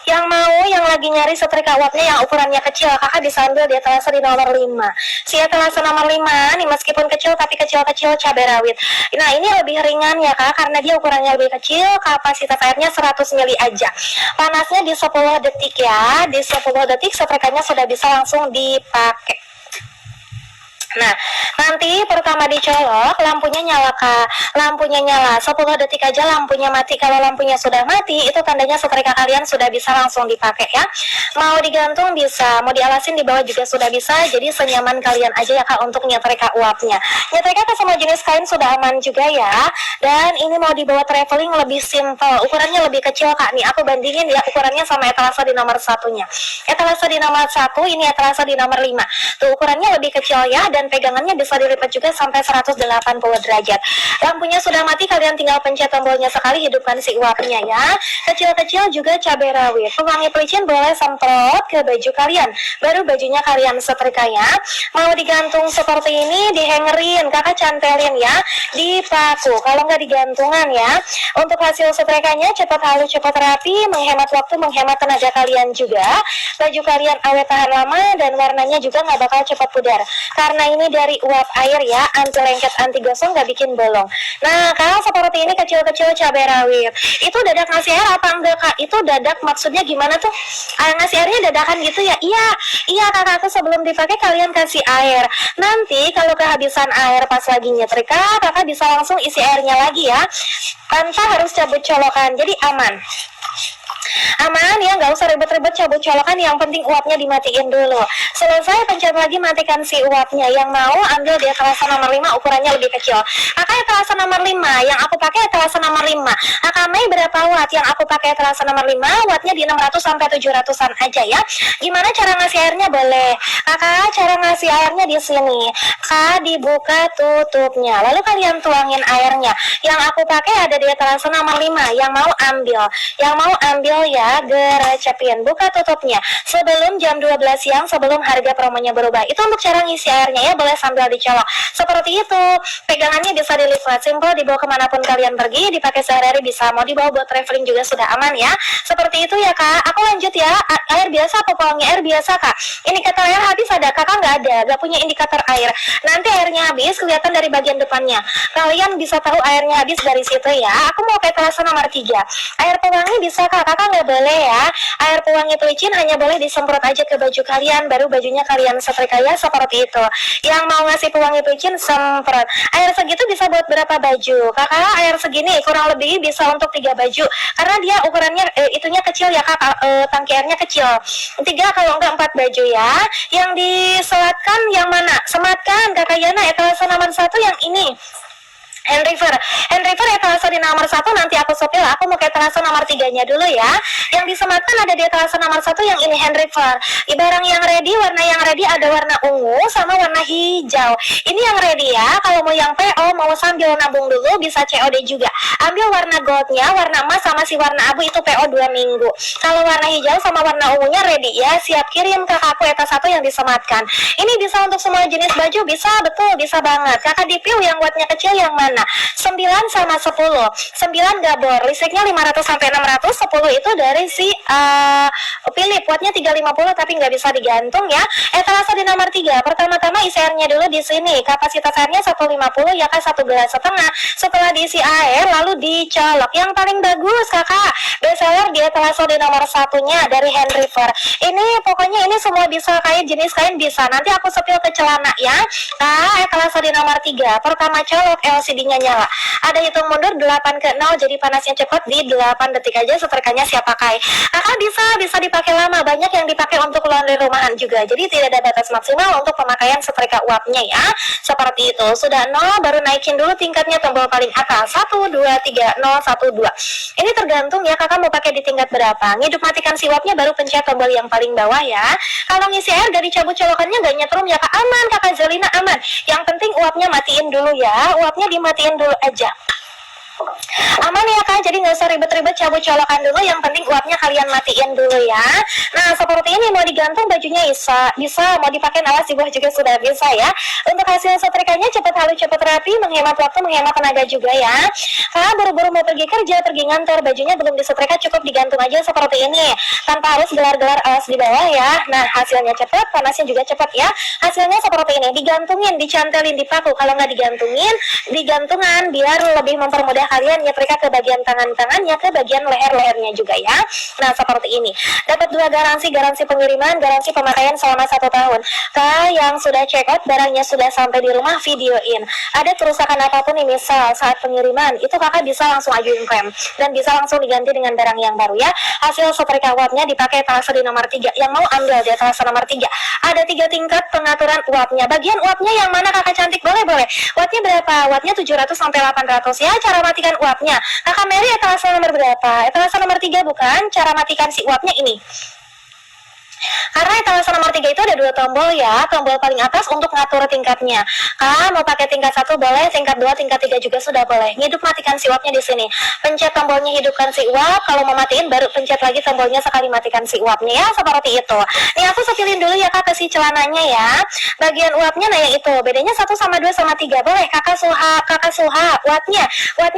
Yang mau yang lagi nyari setrika uapnya yang ukurannya kecil, kakak bisa ambil di etalase di nomor 5. Si etalase nomor 5 nih meskipun kecil tapi kecil-kecil cabai rawit. Nah, ini lebih ringan ya kak karena dia ukurannya lebih kecil, kapasitas airnya 100 ml aja. Panasnya di 10 detik ya. Di 10 detik setrikanya sudah bisa langsung dipakai. Nah, nanti pertama dicolok, lampunya nyala kak. Lampunya nyala, 10 detik aja lampunya mati. Kalau lampunya sudah mati, itu tandanya setrika kalian sudah bisa langsung dipakai ya. Mau digantung bisa, mau dialasin di bawah juga sudah bisa. Jadi senyaman kalian aja ya kak untuk nyetrika uapnya. Nyetrika ke semua jenis kain sudah aman juga ya. Dan ini mau dibawa traveling lebih simple, ukurannya lebih kecil kak. Nih aku bandingin ya ukurannya sama etalase di nomor 1-nya. Etalase di nomor 1, ini etalase di nomor 5. Tuh ukurannya lebih kecil ya, dan pegangannya bisa dilipat juga sampai 180 derajat. Lampunya sudah mati, kalian tinggal pencet tombolnya sekali, hidupkan si uapnya ya. Kecil-kecil juga cabai rawit. Pewangi pelicin boleh semprot ke baju kalian, baru bajunya kalian setrika ya. Mau digantung seperti ini, dihangerin, kakak cantelin ya di paku, kalau nggak digantungan ya. Untuk hasil setrikanya cepat halus, cepat rapi, menghemat waktu, menghemat tenaga kalian juga. Baju kalian awet tahan lama dan warnanya juga nggak bakal cepat pudar, karena ini dari uap air ya, anti lengket, anti gosong, nggak bikin bolong. Nah kalau seperti ini kecil-kecil cabai rawit, itu dadak ngasih air apa enggak kak? Itu dadak maksudnya gimana tuh? Ngasih airnya dadakan gitu ya? Iya kakakku, sebelum dipakai kalian kasih air. Nanti kalau kehabisan air pas lagi nyetrika, kakak bisa langsung isi airnya lagi ya, tanpa harus cabut colokan, jadi aman ya, nggak usah ribet-ribet cabut colokan, yang penting uapnya dimatiin dulu. Selesai pencet lagi, matikan si uapnya. Yang mau ambil di etalase nomor 5, ukurannya lebih kecil. Kakak etalase nomor 5, yang aku pakai etalase nomor 5. Kakak Mei berapa watt? Yang aku pakai etalase nomor 5, wattnya di 600 sampai 700-an aja ya. Gimana cara ngasih airnya? Boleh kakak, cara ngasih airnya di sini. Kak, dibuka tutupnya, lalu kalian tuangin airnya. Yang aku pakai ada di etalase nomor 5. Yang mau ambil ya, gerecepin, buka tutupnya sebelum jam 12 siang, sebelum harga promonya berubah. Itu untuk cara ngisi airnya ya, boleh sambil dicolok seperti itu. Pegangannya bisa dilipat, simple, dibawa kemanapun kalian pergi, dipakai sehari-hari bisa, mau dibawa buat traveling juga sudah aman ya. Seperti itu ya kak. Aku lanjut ya. Air biasa apa pewangi? Air biasa kak. Indikator air habis ada? Kakak nggak ada, nggak punya indikator air. Nanti airnya habis kelihatan dari bagian depannya, kalian bisa tahu airnya habis dari situ ya. Aku mau ke etalase nomor 3. Air pewangi bisa kak? Kakak nggak boleh ya. Air pewangi pelicin hanya boleh disemprot aja ke baju kalian, baru bajunya kalian setrika ya, seperti itu. Yang mau ngasih pewangi pelicin, semprot. Air segitu bisa buat berapa baju? Kakak, air segini kurang lebih bisa untuk 3 baju, karena dia ukurannya itunya kecil ya kak, tangki airnya kecil. 3 kalau enggak 4 baju ya. Yang diselatkan yang mana? Sematkan kakak Yana, etalase nomor 1 yang ini. Hand river etalase di nomor 1, nanti aku sepil. Aku mau ke etalase nomor 3-nya dulu ya. Yang disematkan ada di etalase nomor 1 yang ini, hand river. Barang yang ready, warna yang ready ada warna ungu sama warna hijau. Ini yang ready ya. Kalau mau yang PO, mau sambil nabung dulu, bisa COD juga. Ambil warna goldnya, warna emas sama si warna abu itu PO 2 minggu. Kalau warna hijau sama warna ungunya ready ya, siap kirim ke kakakku etas 1 yang disematkan. Ini bisa untuk semua jenis baju, bisa, betul, bisa banget. Kakak dipil yang wattnya kecil yang mana? 9 sama 10. 9 gabor, listriknya 500 sampai 600. 10 itu dari si Philip, wattnya 350 tapi nggak bisa digantung ya. Etalase di nomor 3. Pertama-tama isi airnya dulu di sini. Kapasitas airnya 150 ya kak, 1,5 gelas. Setelah diisi air lalu dicolok. Yang paling bagus kakak, bestseller di etalase di nomor 1-nya dari Hand River. Ini pokoknya ini semua bisa, kain jenis kain bisa. Nanti aku sepil ke celana ya. Kak, etalase di nomor 3. Pertama colok, LCD-nya nyala. Ada hitung mundur 8 ke 0, jadi panasnya cepat, di 8 detik aja setrikanya siap pakai. Kakak bisa dipakai lama, banyak yang dipakai untuk laundry rumahan juga. Jadi tidak ada batas maksimal untuk pemakaian setrika uapnya ya. Seperti itu. Sudah 0, baru naikin dulu tingkatnya, tombol paling atas 1, 2, 3, 0, 1, 2. Ini tergantung ya kakak mau pakai di tingkat berapa. Ngidup matikan si uapnya baru pencet tombol yang paling bawah ya. Kalau ngisi air gak dicabut colokannya, gak nyetrum ya kak, aman kakak Zelina, aman. Yang penting uapnya matiin dulu ya, uapnya dimatiin dulu aja. Aman ya kak, jadi nggak usah ribet-ribet cabut colokan dulu, yang penting uapnya kalian matiin dulu ya. Nah seperti ini, mau digantung bajunya bisa, mau dipakai alas di bawah juga sudah bisa ya. Untuk hasil setrikanya cepat halus, cepat rapi, menghemat waktu, menghemat tenaga juga ya. Kak buru-buru mau pergi kerja, pergi ngantor, bajunya belum disetrika, cukup digantung aja seperti ini, tanpa harus gelar-gelar alas di bawah ya. Nah hasilnya cepat, panasnya juga cepat ya. Hasilnya seperti ini, digantungin, dicantelin di paku. Kalau nggak digantungin, digantungan biar lebih mempermudah kalian nyetrika ke bagian tangan-tangannya, ke bagian leher-lehernya juga ya. Nah seperti ini, dapat 2 garansi pengiriman, garansi pemakaian selama 1 tahun. Kak yang sudah check out, barangnya sudah sampai di rumah, videoin. Ada kerusakan apapun nih, misal saat pengiriman, itu kakak bisa langsung ajuin klaim dan bisa langsung diganti dengan barang yang baru ya. Hasil setrika uapnya dipakai etalase di nomor 3. Yang mau ambil di etalase nomor 3. Ada 3 tingkat pengaturan uapnya. Bagian uapnya yang mana kakak cantik? Boleh. Wattnya berapa? Wattnya 700 sampai 800 ya. Cara matikan uapnya, kakak Mary etalase nomor berapa? Etalase nomor 3 bukan? Cara matikan si uapnya ini. Karena etalase nomor 3 itu ada 2 tombol ya, tombol paling atas untuk ngatur tingkatnya. Kak, mau pakai tingkat 1 boleh, tingkat 2, tingkat 3 juga sudah boleh. Hidup matikan si uapnya di sini. Pencet tombolnya hidupkan si uap, kalau mau matiin baru pencet lagi tombolnya sekali matikan si uapnya ya, seperti itu. Nih aku sepilin dulu ya Kak ke si celananya ya. Bagian uapnya nah yang itu, bedanya 1 sama 2 sama 3 boleh. Kakak Suha, wattnya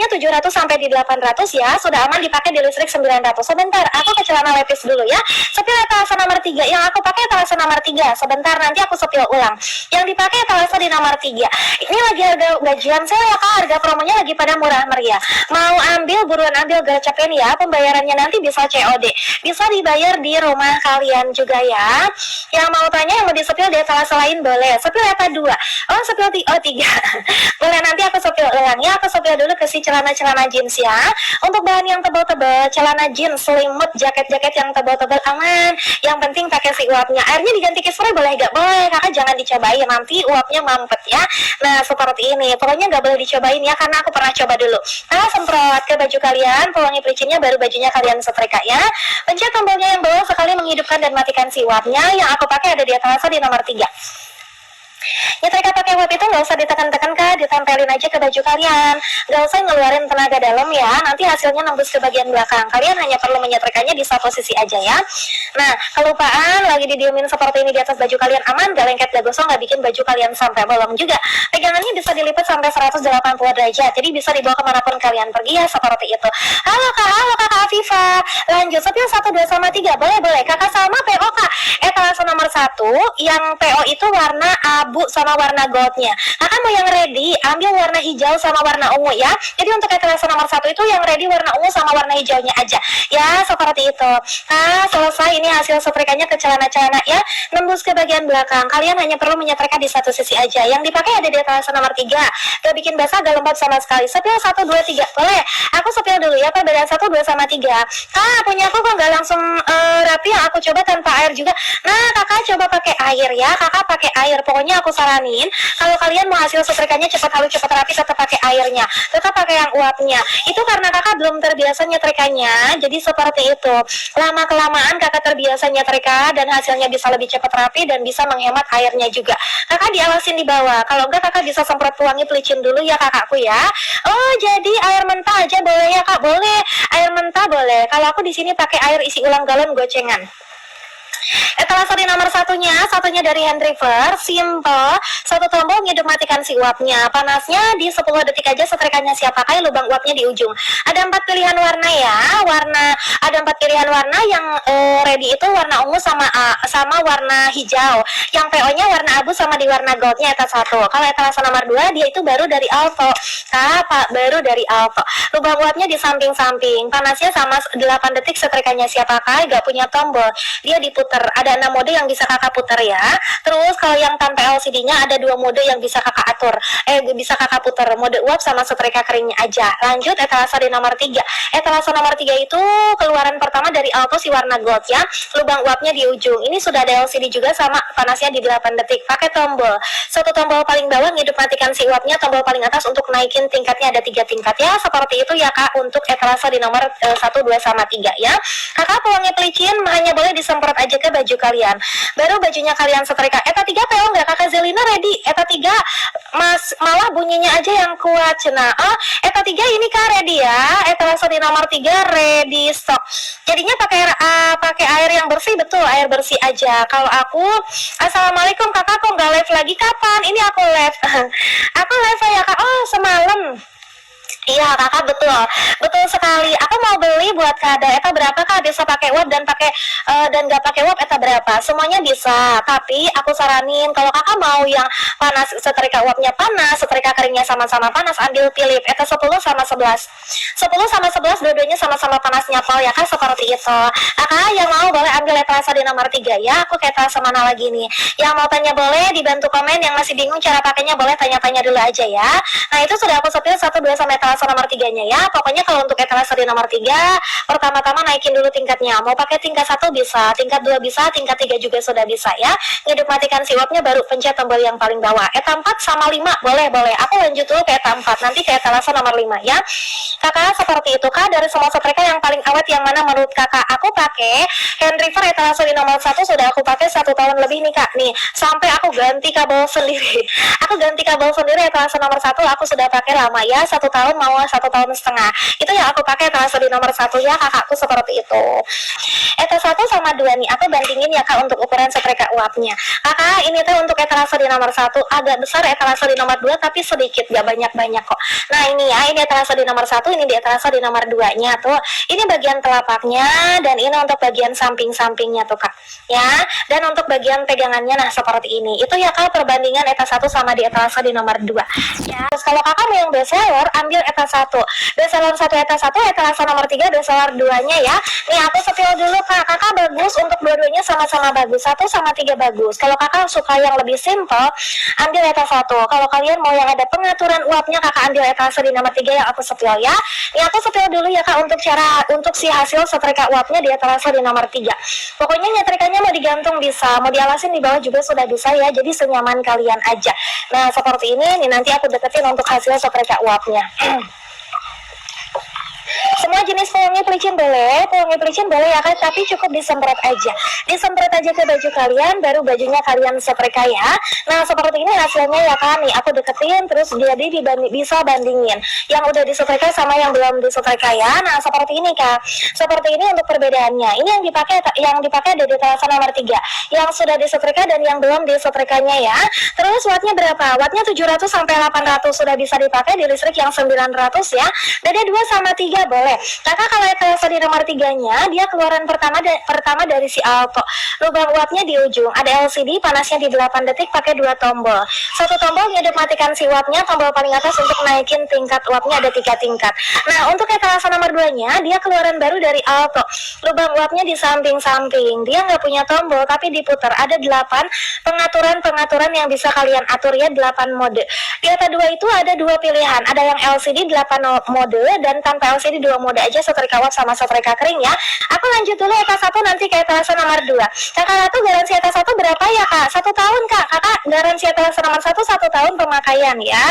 700 sampai di 800 ya, sudah aman dipakai di listrik 900. Sebentar, aku ke celana lepis dulu ya. Sepil etalase nomor 3 yang aku pakai etalase nomor 3. Sebentar nanti aku sepil ulang. Yang dipakai etalase di nomor 3. Ini lagi harga gajian sale ya Kak, harga promonya lagi pada murah meriah. Mau ambil buruan ambil gacepin ya. Pembayarannya nanti bisa COD. Bisa dibayar di rumah kalian juga ya. Yang mau tanya yang mau disepil di etalase lain boleh. Sepil eta 2. Oh, sepil 3. Boleh nanti aku sepil ulang ya. Aku sepil dulu ke si celana-celana jeans ya. Untuk bahan yang tebal-tebal, celana jeans, selimut, jaket-jaket yang tebal-tebal aman. Yang penting pakai si uapnya. Airnya diganti ke spray boleh gak? Boleh. Kakak jangan dicobain nanti uapnya mampet ya. Nah seperti ini. Pokoknya gak boleh dicobain ya karena aku pernah coba dulu. Nah semprot ke baju kalian, pewangi pelicinnya baru bajunya kalian setrika ya. Pencet tombolnya yang bawah sekali menghidupkan dan matikan si uapnya. Yang aku pakai ada di etalase di nomor 3. Nyetrika pakai uap itu nggak usah ditekan-tekan Kak, ditempelin aja ke baju kalian. Nggak usah ngeluarin tenaga dalam ya, nanti hasilnya nembus ke bagian belakang. Kalian hanya perlu menyetrikanya di satu posisi aja ya. Nah, kelupaan lagi didiemin seperti ini di atas baju kalian aman, gak lengket, gak gosong, gak bikin baju kalian sampai bolong juga. Pegangannya bisa dilipat sampai 180 derajat, jadi bisa dibawa kemanapun kalian pergi ya, seperti itu. Halo kakak Afifa. Lanjut, sepil 1, 2, sama 3, boleh. Kakak Salma PO Kak. Etalase nomor 1, yang PO itu warna abu sama warna goldnya. Kakak mau yang ready, ambil warna hijau sama warna ungu ya. Jadi untuk etalase nomor 1 itu yang ready warna ungu sama warna hijaunya aja. Ya, seperti itu. Nah, selesai ini hasil setrikanya ke celana-celana ya. Nembus ke bagian belakang. Kalian hanya perlu menyetrika di satu sisi aja. Yang dipakai ada di etalase nomor 3. Gak bikin basah, gak lembab sama sekali. Sepil 1, 2, 3. Boleh. Aku sepil dulu ya, perbedaan 1, 2, sama 3. Punya aku kok gak langsung rapi yang aku coba tanpa air juga. Nah, kakak coba pakai air ya. Kakak pakai air. Pokoknya aku saranin kalau kalian mau hasil setrikanya cepat halus cepat rapi tetap pakai airnya, tetap pakai yang uapnya. Itu karena kakak belum terbiasa nyetrikanya, jadi seperti itu. Lama kelamaan kakak terbiasa nyetrika dan hasilnya bisa lebih cepat rapi dan bisa menghemat airnya juga. Kakak diawasin di bawah. Kalau enggak kakak bisa semprot pewangi pelicin dulu ya kakakku ya. Oh, jadi air mentah aja boleh ya Kak? Boleh. Air mentah boleh. Kalau aku di sini pakai air isi ulang galon gocengan. Etalase di nomor satunya dari hand river, simple, satu tombol hidup matikan si uapnya. Panasnya di 10 detik aja, setrikannya siap pakai, lubang uapnya di ujung. Ada 4 pilihan warna ya, ada 4 pilihan warna. Yang ready itu warna ungu sama warna hijau. Yang PO-nya warna abu sama di warna goldnya etalase 1. Kalau etalase nomor 2 dia itu baru dari Alto. Baru dari Alto. Lubang uapnya di samping-samping. Panasnya sama 8 detik, setrikannya siap pakai, gak punya tombol. Dia diputar. Ada 6 mode yang bisa kakak putar ya. Terus kalau yang tanpa LCD-nya ada 2 mode yang bisa kakak atur. Bisa kakak putar, mode uap sama setrika keringnya aja. Lanjut etalase di nomor 3. Etalase nomor 3 itu keluaran pertama dari Alto si warna gold ya. Lubang uapnya di ujung. Ini sudah ada LCD juga sama panasnya di 8 detik. Pakai tombol. Satu tombol paling bawah hidup matikan si uapnya, tombol paling atas untuk naikin tingkatnya ada 3 tingkat ya. Seperti itu ya Kak untuk etalase di nomor 1, 2, sama 3 ya. Kakak pewangi pelicin hanya boleh disemprot aja ke baju kalian, baru bajunya kalian setrika. Eta 3 PO nggak kakak Zelina ready? Eta 3 malah bunyinya aja yang kuat cena. Oh, eta 3 ini Kak ready ya. Etalase di nomor 3 ready stock. Jadinya pakai air yang bersih, betul air bersih aja. Kalau aku, assalamualaikum kakak kok nggak live lagi kapan? Ini aku live. Aku live ya Kak. Oh semalam. Iya kakak betul sekali. Aku mau beli buat kada. Eta berapa Kak? Bisa pakai uap dan nggak pakai uap eta berapa? Semuanya bisa. Tapi aku saranin kalau kakak mau yang panas, setrika uapnya panas, setrika keringnya sama-sama panas, ambil Philip. Eta 10 sama 11. 10 sama 11 dua-duanya sama-sama panasnya pol ya Kak, seperti itu. Kakak yang mau boleh ambil etalase di nomor 3 ya. Aku ke etalase mana lagi nih? Yang mau tanya boleh dibantu komen. Yang masih bingung cara pakainya boleh tanya-tanya dulu aja ya. Nah itu sudah aku sepil 1, 2 sama etalase etalase nomor 3-nya ya. Pokoknya kalau untuk etalase di nomor 3, pertama-tama naikin dulu tingkatnya. Mau pakai tingkat 1 bisa, tingkat 2 bisa, tingkat 3 juga sudah bisa ya. Ngidup matikan si uapnya baru pencet tombol yang paling bawah. Eta 4 sama 5 boleh. Aku lanjut dulu ke eta 4, nanti ke etalase nomor 5 ya. Kakak seperti itu Kak, dari semua setrika yang paling awet yang mana menurut Kakak? Aku pakai hand river etalase di nomor 1 sudah aku pakai 1 tahun lebih nih Kak. Nih, sampai aku ganti kabel sendiri. Aku ganti kabel sendiri etalase nomor 1 aku sudah pakai lama ya, 1 tahun mau 1 tahun setengah. Itu yang aku pakai etalase di nomor 1 ya kakakku, seperti itu. Etalase 1 sama 2 nih, aku bandingin ya Kak untuk ukuran setrika uapnya. Kakak, ini tuh untuk etalase di nomor 1 agak besar, etalase di nomor 2 tapi sedikit, gak banyak-banyak kok. Nah ini ya, ini etalase di nomor 1, ini di etalase di nomor 2-nya tuh. Ini bagian telapaknya dan ini untuk bagian samping-sampingnya tuh Kak. Ya, dan untuk bagian pegangannya nah seperti ini. Itu ya Kak perbandingan etalase 1 sama di etalase di nomor 2. Ya, terus kalau Kakak mau yang best seller, ambil etalase 1. Best seller 1 etalase nomor 3, best seller 2-nya ya. Nih aku spill dulu Kak. Kakak bagus untuk dua-duanya sama-sama bagus. 1 sama 3 bagus. Kalau Kakak suka yang lebih simple, ambil etalase 1. Kalau kalian mau yang ada pengaturan uapnya, Kakak ambil etalase di nomor 3 yang aku spill ya. Ini aku spill dulu ya Kak untuk si hasil setrika uapnya di etalase di nomor 3. Pokoknya nyetrikanya mau digantung bisa, mau dialasin di bawah juga sudah bisa ya. Jadi senyaman kalian aja. Nah seperti ini nih, nanti aku deketin untuk hasil setrika uapnya. Semua jenis pewangi pelicin boleh ya kan, tapi cukup disemprot aja ke baju kalian, baru bajunya kalian setrika ya. Nah seperti ini hasilnya ya kan, nih aku deketin terus jadi bisa bandingin yang udah disetrika sama yang belum disetrika ya. Nah seperti ini Kak, seperti ini untuk perbedaannya. Ini yang dipakai ada di etalase nomor 3, yang sudah disetrika dan yang belum disetrikanya ya. Terus wattnya berapa? Wattnya 700 sampai 800 sudah bisa dipakai di listrik yang 900 ya. Dada 2 sama 3 boleh. Kakak kalau etalase di nomor 3-nya, dia keluaran pertama dari si Alto. Lubang uapnya di ujung, ada LCD, panasnya di 8 detik pakai 2 tombol. 1 tombol ngidup matikan si uapnya, tombol paling atas untuk naikin tingkat uapnya ada 3 tingkat. Nah untuk etalase nomor 2-nya, dia keluaran baru dari Alto. Lubang uapnya di samping-samping, dia nggak punya tombol tapi diputar. Ada 8 pengaturan yang bisa kalian atur ya, 8 mode. Di etalase 2 itu ada 2 pilihan, ada yang LCD 8 mode dan tanpa LCD 2 mode aja, setrika uap sama setrika kering ya. Aku lanjut dulu etalase 1 nanti ke etalase nomor 2. Kakak Ratu garansi etalase 1 berapa ya Kak? 1 tahun Kak. Kakak garansi etalase nomor 1 tahun pemakaian ya.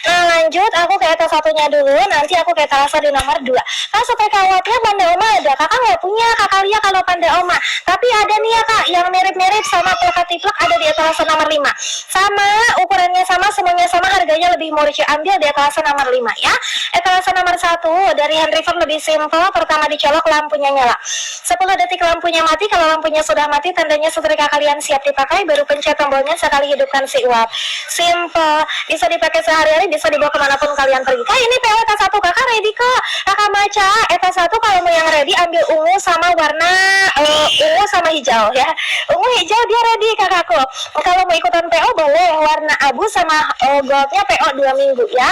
Nah lanjut aku ke etalase 1-nya dulu, nanti aku ke etalase di nomor 2. Kak setrika uapnya Panda Oma ada? Kakak nggak punya Kakak lihat kalau Panda Oma, tapi ada nih ya Kak yang mirip-mirip sama plak ada di etalase nomor 5. Sama ukurannya sama, semuanya sama, harganya lebih murah, ambil di etalase nomor 5 ya. Etalase nomor 1 dari hand river lebih simple, pertama dicolok lampunya nyala, 10 detik lampunya mati. Kalau lampunya sudah mati tandanya setrika kalian siap dipakai, baru pencet tombolnya sekali hidupkan si uap. Simple, bisa dipakai sehari-hari, bisa dibawa kemanapun kalian pergi. Kak ini PO etalase 1 kakak ready kok. Kakak baca etalase 1 kalau mau yang ready ambil ungu sama warna ungu sama hijau ya. Ungu hijau dia ready kakakku. Kalau mau ikutan PO boleh warna abu sama goldnya PO 2 minggu ya.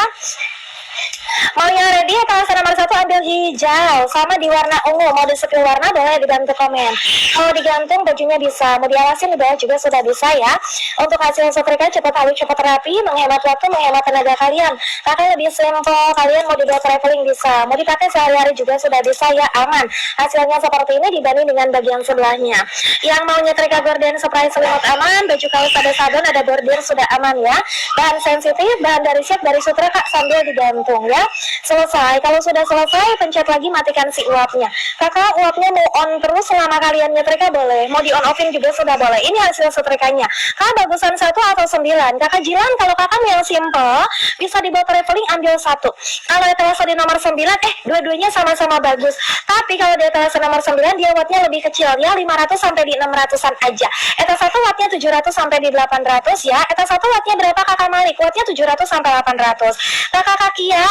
Mau yang ready etalase nomor 1 ambil hijau sama di warna ungu. Mau di spill warna boleh dibantu komen. Mau digantung bajunya bisa, mau dialasin di bawah juga sudah bisa ya. Untuk hasil setrika cepat halus, cepat rapi, menghemat waktu, menghemat tenaga kalian. Kakak lebih simple, kalian mau dibawa traveling bisa, mau dipakai sehari-hari juga sudah bisa ya, aman. Hasilnya seperti ini dibanding dengan bagian sebelahnya. Yang mau nyetrika gorden spray selimut aman, baju kaos ada sabun, ada bordir sudah aman ya. Bahan sensitif, bahan dari siap dari sutra Kak sambil digantung ya. Selesai, kalau sudah selesai pencet lagi matikan si uapnya. Kakak uapnya mau on terus selama kalian nyetrika boleh, mau di on offin juga sudah boleh. Ini hasil setrikanya. Kakak bagusan 1 atau 9? Kakak jilan kalau kakak yang simple bisa dibawa traveling ambil 1. Kalau etalase di nomor 9 dua-duanya sama-sama bagus. Tapi kalau di etalase nomor 9 dia wattnya lebih kecil ya, 500 sampai di 600-an aja. Etalase 1 wattnya 700 sampai di 800 ya. Etalase 1 wattnya berapa Kakak Malik? Wattnya 700 sampai 800. Kakak Kakia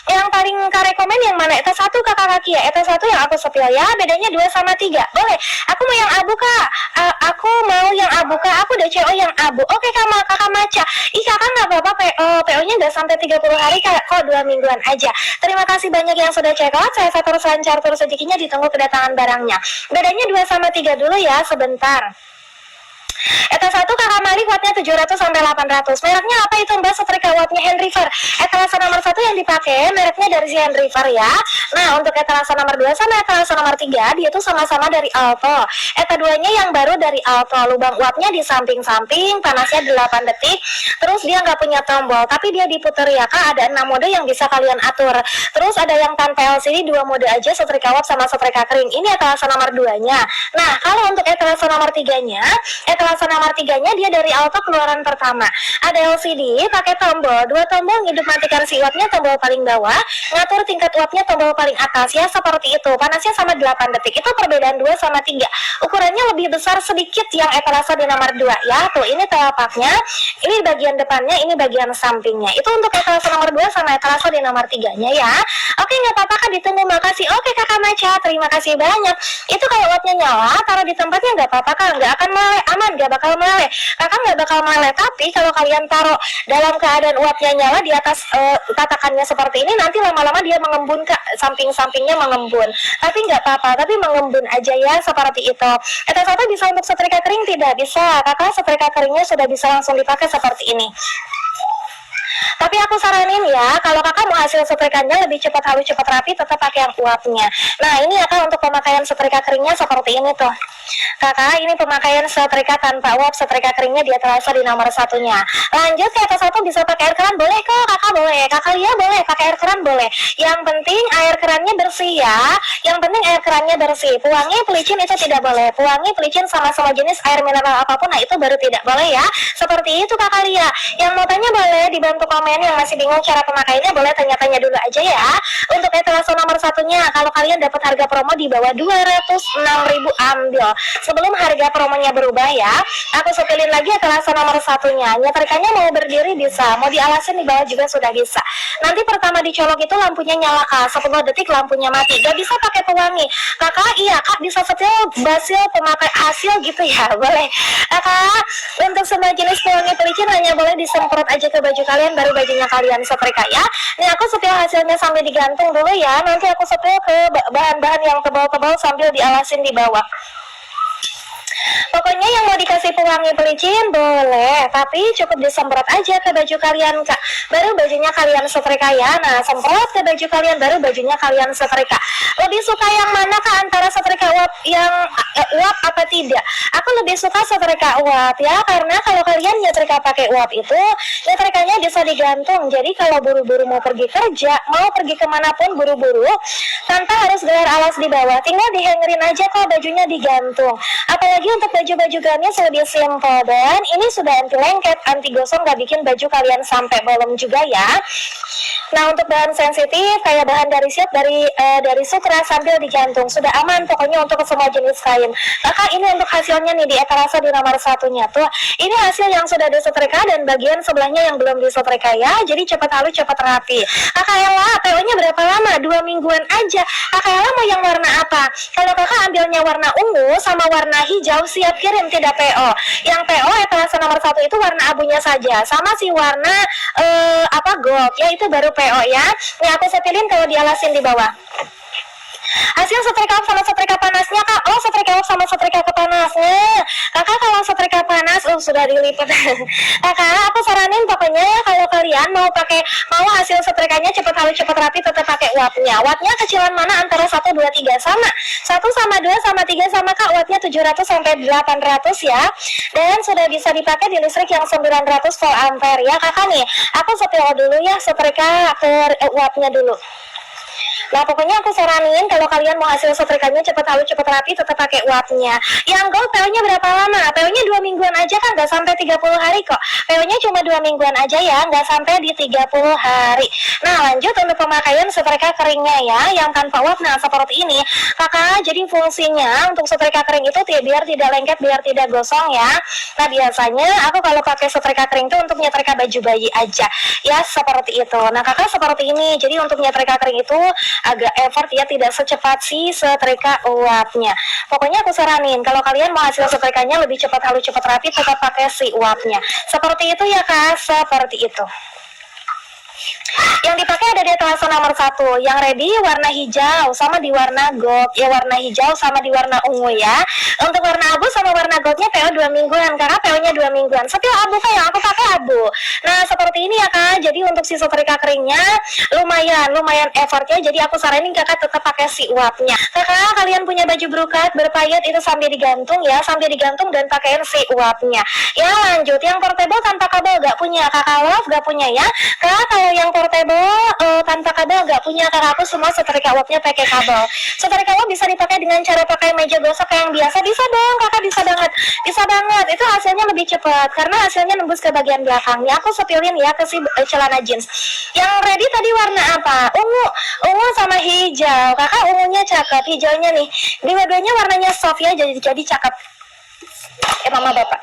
yang paling rekomen yang mana? Etalase 1 Kakak Kakia. Etalase 1 yang aku spill ya, bedanya 2 sama 3. Boleh. Aku mau yang abu Kak. Aku mau yang abu Kak. Aku udah CO yang abu. Oke Kakak Maca. Ih Kakak nggak apa-apa PO-nya nggak sampai 30 hari kok 2 mingguan aja. Terima kasih banyak yang sudah check out. Saya terus lancar terus rezekinya, ditunggu kedatangan barangnya. Bedanya 2 sama 3 dulu ya, sebentar. Etalase 1 Kakak Malik wattnya 700 sampai 800. Mereknya apa itu Mbak? Setrika wattnya uapnya Hand River. Etalase nomor 1 yang dipakai mereknya dari si Hand River ya. Nah, untuk etalase nomor 2 sama etalase nomor 3 dia tuh sama-sama dari Alto. Eta 2-nya yang baru dari Alto, lubang uapnya di samping-samping, panasnya 8 detik. Terus dia nggak punya tombol, tapi dia diputer ya Kak, ada 6 mode yang bisa kalian atur. Terus ada yang tanpa LCD 2 mode aja, setrika uap sama setrika kering. Ini etalase nomor 2-nya. Nah, kalau untuk etalase nomor 3-nya, dia dari Alto keluaran pertama. Ada LCD, pakai tombol, 2 tombol ngidup matikan si uapnya, tombol paling bawah, ngatur tingkat uapnya tombol paling atas ya, seperti itu. Panasnya sama 8 detik. Itu perbedaan 2 sama 3. Ukurannya lebih besar sedikit yang etalase di nomor 2 ya. Tuh, ini telapaknya, ini bagian depannya, ini bagian sampingnya. Itu untuk etalase nomor 2 sama etalase di nomor 3-nya ya. Oke, nggak apa-apa Kak, ditunggu, makasih. Oke Kakak Maca, terima kasih banyak. Itu kalau uapnya nyala, taruh di tempatnya nggak apa-apa Kak, nggak akan meleleh, aman, nggak bakal meleleh. Kakak nggak bakal meleleh, tapi kalau kalian taruh dalam keadaan uapnya nyala di atas tatakannya seperti ini, nanti lama-lama dia mengembun Kak, samping-sampingnya mengembun. Tapi nggak apa-apa, tapi mengembun aja ya, seperti itu. Etalase 1 bisa untuk setrika kering? Tidak bisa, Kakak setrika keringnya sudah bisa langsung dipakai seperti ini. Tapi aku saranin ya, kalau kakak mau hasil setrikanya lebih cepat halus, cepat rapi, tetap pakai yang uapnya. Nah, ini ya Kak, untuk pemakaian setrika keringnya seperti ini tuh. Kakak, ini pemakaian setrika tanpa uap, setrika keringnya dia terasa di nomor 1-nya. Lanjut ke atas 1, bisa pakai air keran, boleh kok Kakak, boleh. Kakak Lia boleh, pakai air keran boleh. Yang penting air kerannya bersih ya. Yang penting air kerannya bersih. Pewangi, pelicin itu tidak boleh. Pewangi, pelicin sama semua jenis air mineral apapun, nah itu baru tidak boleh ya. Seperti itu Kakak Lia. Yang mau tanya boleh dibantu komen, yang masih bingung cara pemakaiannya boleh tanya-tanya dulu aja ya. Untuk etalase nomor 1-nya, kalau kalian dapat harga promo di bawah 206.000 ambil. Sebelum harga promonya berubah ya, aku setelin lagi etalase nomor 1-nya. Nyetrikanya mau berdiri bisa, mau dialasin di bawah juga sudah bisa. Nanti pertama dicolok itu lampunya nyala Kak, 10 detik lampunya mati. Gak bisa pakai pewangi. Kakak, iya Kak, bisa setel basil pemakai hasil gitu ya, boleh. Kakak, untuk semua jenis pewangi pelicin hanya boleh disemprot aja ke baju kalian, baru bajunya kalian setrika ya. Nih aku setel hasilnya sambil digantung dulu ya, nanti aku setel ke bahan-bahan yang tebal-tebal sambil dialasin di bawah. Pokoknya yang mau dikasih pewangi pelicin boleh, tapi cukup disemprot aja ke baju kalian Kak, baru bajunya kalian setrika ya. Nah, semprot ke baju kalian, baru bajunya kalian setrika. Lebih suka yang mana Kak, antara setrika uap yang uap apa tidak? Aku lebih suka setrika uap ya, karena kalau kalian nyetrika pakai uap itu nyetrikanya bisa digantung. Jadi kalau buru-buru mau pergi kerja, mau pergi kemanapun buru-buru, tanpa harus gelar alas di bawah, tinggal dihangerin aja kok, bajunya digantung. Apalagi untuk baju-baju gamis lebih simple, dan ini sudah anti lengket, anti gosong, gak bikin baju kalian sampai bolong juga ya. Nah, untuk bahan sensitif kayak bahan dari siap dari sutra sambil digantung sudah aman pokoknya untuk semua jenis kain. Maka ini untuk hasilnya nih di etalase di nomor 1-nya tuh. Ini hasil yang sudah disetrika dan bagian sebelahnya yang belum disetrika ya. Jadi cepat halus, cepat rapi. Kakak Ella, PO-nya berapa lama? 2 mingguan aja. Kakak Ella mau yang warna apa? Kalau kakak ambilnya warna ungu sama warna hijau, siap kirim, tidak PO. Yang PO etalase nomor 1 itu warna abunya saja, sama si warna gold ya, itu baru PO ya. Nih aku setilin kalau dialasin di bawah. Hasil setrika sama setrika panasnya Kak. Oh, setrika sama setrika panasnya. Kakak kalau setrika panas sudah dilipat. Kakak aku saranin pokoknya ya, kalau kalian mau hasil setrikanya cepat halus cepat rapi, tetap pakai wattnya. Wattnya kecilan mana antara 1, 2, 3 sama. 1 sama 2 sama 3 sama Kak, wattnya 700 sampai 800 ya. Dan sudah bisa dipakai di listrik yang 900 volt ampere ya Kakak nih. Aku setel dulu ya setrika ke wattnya dulu. Nah, pokoknya aku saranin kalau kalian mau hasil setrikanya cepat halus, cepat rapi, tetap pakai wattnya. Yang gold PO-nya berapa lama? PO-nya 2 mingguan aja kan, nggak sampai 30 hari kok. PO-nya cuma 2 mingguan aja ya, nggak sampai di 30 hari. Nah, lanjut untuk pemakaian setrika keringnya ya, yang tanpa uap. Nah, seperti ini. Kakak, jadi fungsinya untuk setrika kering itu biar tidak lengket, biar tidak gosong ya. Nah, biasanya aku kalau pakai setrika kering itu untuk nyetrika baju bayi aja. Ya, seperti itu. Nah, kakak seperti ini. Jadi untuk nyetrika kering itu agak effort ya, tidak secepat si setrika uapnya. Pokoknya aku saranin kalau kalian mau hasil setrikanya lebih cepat halus cepat rapi, tetap pakai si uapnya. Seperti itu ya Kak, seperti itu. Yang dipakai ada di etalase nomor 1. Yang ready warna hijau sama di warna gold ya, warna hijau sama di warna ungu ya. Untuk warna abu sama warna goldnya PO 2 mingguan, karena PO nya 2 mingguan. Setel abu kayak aku pakai abu. Nah, seperti ini ya kak, jadi untuk si setrika keringnya lumayan effortnya, jadi aku saranin kakak tetap pakai si uapnya. Kakak kalian punya baju brokat berpayet itu sambil digantung ya, sambil digantung dan pakaiin si uapnya. Ya lanjut, yang portable tanpa kabel gak punya kakak love, gak punya ya kak. Kalau yang portable tanpa kabel gak punya kakak, aku semua setrika uapnya pakai kabel. Setrika uap bisa dipakai dengan cara pakai meja gosok yang biasa, bisa dong kakak, bisa banget, itu hasilnya lebih cepat karena hasilnya nembus ke bagian belakangnya. Aku sepilin ya ke si celana jeans. Yang ready tadi warna apa? Ungu sama hijau. Kakak ungunya cakep, hijaunya nih dua-duanya warnanya soft ya, jadi cakep. Mama bapak.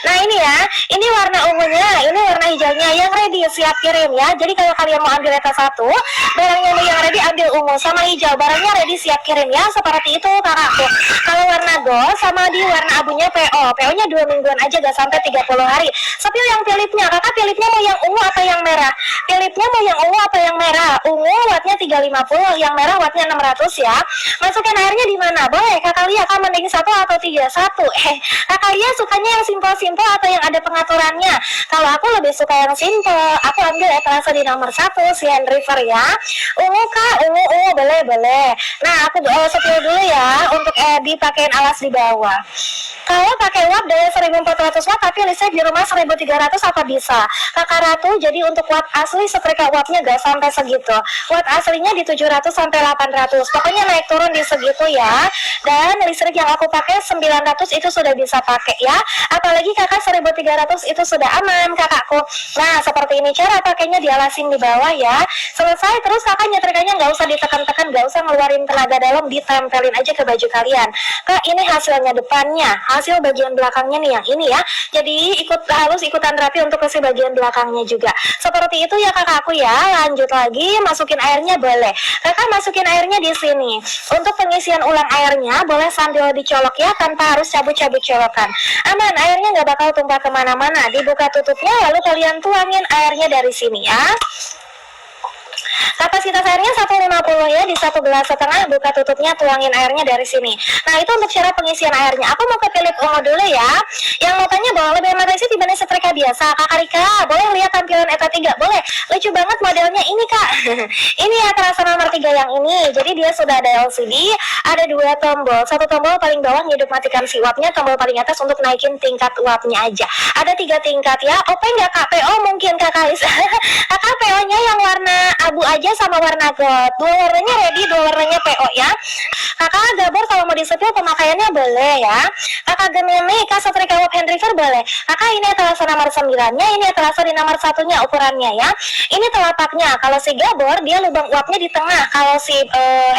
Nah ini ya, ini warna ungunya, ini warna hijaunya. Yang ready siap kirim ya. Jadi kalau kalian mau ambil eta satu, barangnya yang ready ambil ungu sama hijau, barangnya ready siap kirim ya. Seperti itu kakakku. Kalau warna gold sama di warna abunya PO nya 2 mingguan aja, gak sampai 30 hari. Sepil yang Philipnya, kakak Philipnya mau yang ungu atau yang merah? Philipnya mau yang ungu atau yang merah? Ungu wattnya 350, yang merah wattnya 600 ya. Masukin airnya di mana? Boleh kakak lihat kan, mending 1 atau 3? 1. Kakak Lia sukanya yang simpel-simpel atau yang ada pengaturannya? Kalau aku lebih suka yang simpel, aku ambil etalase di nomor 1 si Hand River ya. Ungu kak, ungu boleh. Nah aku sepil dulu ya untuk dipakein alas di bawah. Kalau pakai watt daya 1400 watt tapi listrik di rumah 1300 apa bisa? Kakak Ratu, jadi untuk watt asli setrika wattnya gak sampai segitu. Watt aslinya di 700 sampai 800. Pokoknya naik turun di segitu ya. Dan listrik yang aku pakai 900 itu sudah bisa pakai ya. Apalagi kakak 1300 itu sudah aman kakakku. Nah seperti ini cara pakainya, dialasin di bawah ya. Selesai terus kakak nyetrikanya nggak usah ditekan-tekan, nggak usah ngeluarin tenaga dalam, ditempelin aja ke baju kalian. Kak ini hasilnya depannya, hasil bagian belakangnya nih yang ini ya. Jadi ikutan rapi untuk ke bagian belakangnya juga. Seperti itu ya kakakku ya. Lanjut lagi, masukin airnya boleh. Kakak masukin airnya di sini. Untuk pengisian ulang airnya boleh sambil dicolok ya, tanpa harus cabut-cabut colokan. Aman, airnya nggak bakal tumpah kemana-mana. Dibuka tutupnya lalu kalian tuangin airnya dari sini ya. Kapasitas airnya 150 ya, di 1,5 gelas, buka tutupnya, tuangin airnya dari sini. Nah itu untuk cara pengisian airnya. Aku mau ke Philip ungu dulu ya. Yang mau tanya boleh lebih amat sih dibanding setrika biasa. Kakak Rika, boleh lihat tampilan ETA 3? Boleh. Lucu banget modelnya ini kak. Ini ya terasa nomor 3 yang ini. Jadi dia sudah ada LCD, ada 2 tombol. Satu tombol paling bawah hidup matikan si uapnya, tombol paling atas untuk naikin tingkat uapnya aja. Ada 3 tingkat ya. OP nggak kak? PO mungkin kakak Lisa. Kakak PO nya yang warna abu aja sama warna gold. 2 warnanya ready, 2 warnanya PO ya. Kakak Gabor kalau mau disepil pemakaiannya boleh ya. Kakak Gemini, kak setrika uap Hand River boleh. Kakak ini etalase nomor 9-nya, ini etalase di nomor 1-nya ukurannya ya. Ini telapaknya. Kalau si Gabor dia lubang uapnya di tengah. Kalau si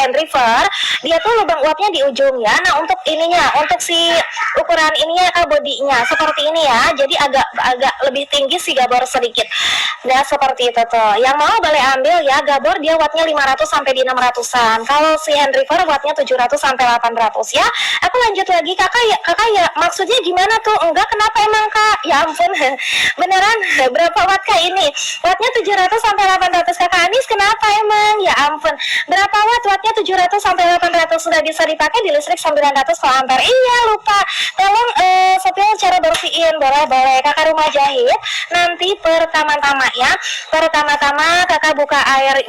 Hand River dia tuh lubang uapnya di ujung ya. Nah untuk ininya, untuk si ukuran ininya kak bodinya seperti ini ya. Jadi agak lebih tinggi si Gabor sedikit. Nah seperti itu tuh. Yang mau boleh ambil ya. Gabor dia wattnya 500 sampai di 600-an. Kalau si Hand River wattnya 700 sampai 800 ya. Aku lanjut lagi kakak ya maksudnya gimana tuh? Enggak, kenapa emang kak? Ya ampun. Beneran berapa watt kak ini? Wattnya 700 sampai 800. Kakak Anis kenapa emang? Ya ampun. Berapa watt? Wattnya 700 sampai 800 sudah bisa dipakai di listrik 900 ampere. Iya lupa. Tolong sepil cara bersihin boleh. Kakak rumah jahit nanti pertama-tama ya. Pertama-tama kakak buka air,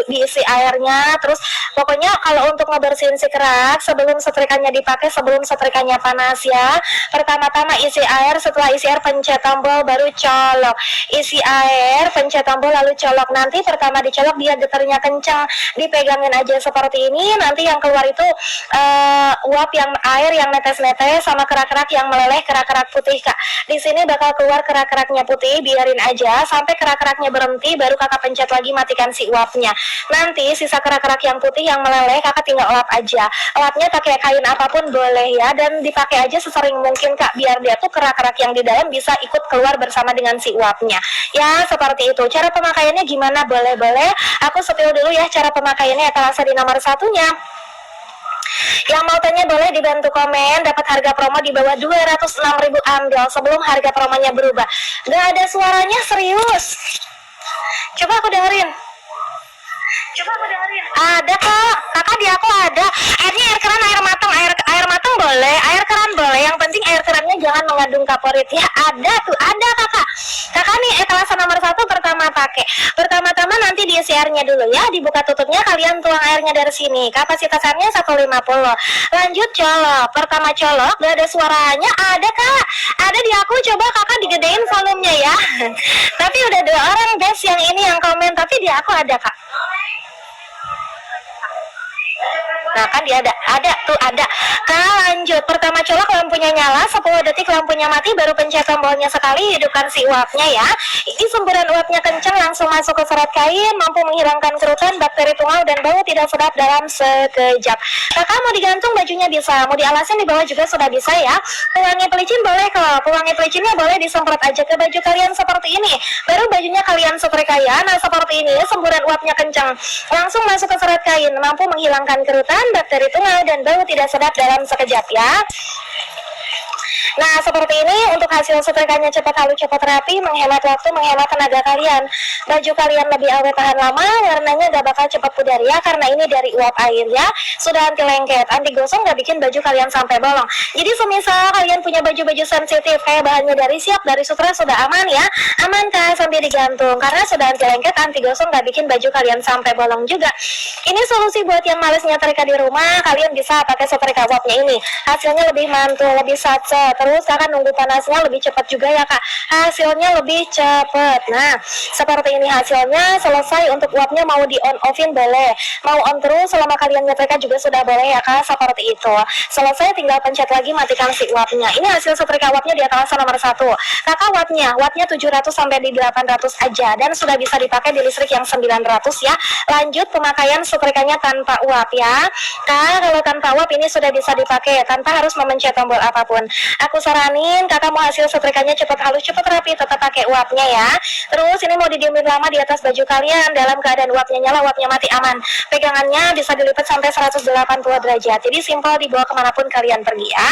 diisi airnya, terus pokoknya kalau untuk ngebersihin si kerak sebelum setrikanya dipakai, sebelum setrikanya panas ya, pertama-tama isi air, setelah isi air pencet tombol baru colok, isi air pencet tombol lalu colok. Nanti pertama dicolok dia getarnya kencang, dipegangin aja seperti ini, nanti yang keluar itu uap yang air yang netes-netes sama kerak-kerak yang meleleh, kerak-kerak putih kak. Di sini bakal keluar kerak-keraknya putih, biarin aja sampai kerak-keraknya berhenti, baru kakak pencet lagi matikan si uapnya. Nanti sisa kerak-kerak yang putih yang meleleh kakak tinggal lap aja. Lapnya pakai kain apapun boleh ya, dan dipakai aja sesering mungkin kak, biar dia tuh kerak-kerak yang di dalam bisa ikut keluar bersama dengan si uapnya. Ya seperti itu. Cara pemakaiannya gimana? Boleh. Aku sepil dulu ya cara pemakaiannya etalase di nomor 1-nya. Yang mau tanya boleh dibantu komen. Dapat harga promo di bawah 206.000 ambil sebelum harga promonya berubah. Gak ada suaranya, serius. Coba aku dengerin. Ada kak, kakak di aku ada. Airnya air keran, air matang, air matang boleh, air keran boleh. Yang penting air kerannya jangan mengandung kaporit ya. Ada tuh, ada kakak. Kakak nih etalase nomor 1 Oke, pertama-tama nanti diisi airnya dulu ya, dibuka tutupnya, kalian tuang airnya dari sini. Kapasitas airnya 150. Lanjut colok. Pertama colok, gak ada suaranya, ada kak, ada di aku. Coba kakak digedein volumenya ya. Tapi udah 2 orang guys yang ini yang komen, tapi di aku ada kak. Nah kan dia ada tuh ada. Kak lanjut, pertama colok lampunya nyala, 10 detik lampunya mati, baru pencet tombolnya sekali, hidupkan si uapnya ya. Ini semburan uapnya kencang, langsung masuk ke serat kain, mampu menghilangkan kerutan, bakteri tungau dan bau tidak sedap dalam sekejap. Kakak mau digantung bajunya bisa, mau dialasin di bawah juga sudah bisa ya. Pewangi pelicin boleh kok, pewangi pelicinnya boleh disemprot aja ke baju kalian seperti ini, baru bajunya kalian setrika ya. Nah seperti ini, semburan uapnya kencang, langsung masuk ke serat kain, mampu menghilangkan kerutan, bakteri tungau dan bau tidak sedap dalam sekejap ya. Nah seperti ini untuk hasil setrikanya cepat halus, cepat rapi, menghemat waktu, menghemat tenaga kalian. Baju kalian lebih awet tahan lama, warnanya gak bakal cepat pudar ya, karena ini dari uap air ya. Sudah anti lengket, anti gosong, gak bikin baju kalian sampai bolong. Jadi semisal kalian punya baju-baju sensitif kayak bahannya dari siap, dari sutra, sudah aman ya. Aman kan sampai digantung, karena sudah anti lengket, anti gosong, gak bikin baju kalian sampai bolong juga. Ini solusi buat yang males nyetrika di rumah, kalian bisa pakai setrika uapnya ini. Hasilnya lebih mantul, lebih satset. Terus kakak nunggu panasnya lebih cepat juga ya kak, hasilnya lebih cepat. Nah seperti ini hasilnya. Selesai untuk uapnya, mau di on offin boleh, mau on terus selama kalian nyetrika juga sudah boleh ya kak, seperti itu. Selesai tinggal pencet lagi, matikan si uapnya. Ini hasil setrika uapnya di atas nomor 1 kakak. Wattnya 700 sampai di 800 aja, dan sudah bisa dipakai di listrik yang 900 ya. Lanjut pemakaian setrikanya tanpa uap ya kak. Kalau tanpa uap ini sudah bisa dipakai tanpa harus memencet tombol apapun. Aku saranin kakak mau hasil setrikanya cepat halus, cepat rapi, tetap pakai uapnya ya. Terus ini mau didiemin lama di atas baju kalian dalam keadaan uapnya nyala, uapnya mati, aman. Pegangannya bisa dilipat sampai 180 derajat, jadi simpel dibawa kemanapun kalian pergi ya.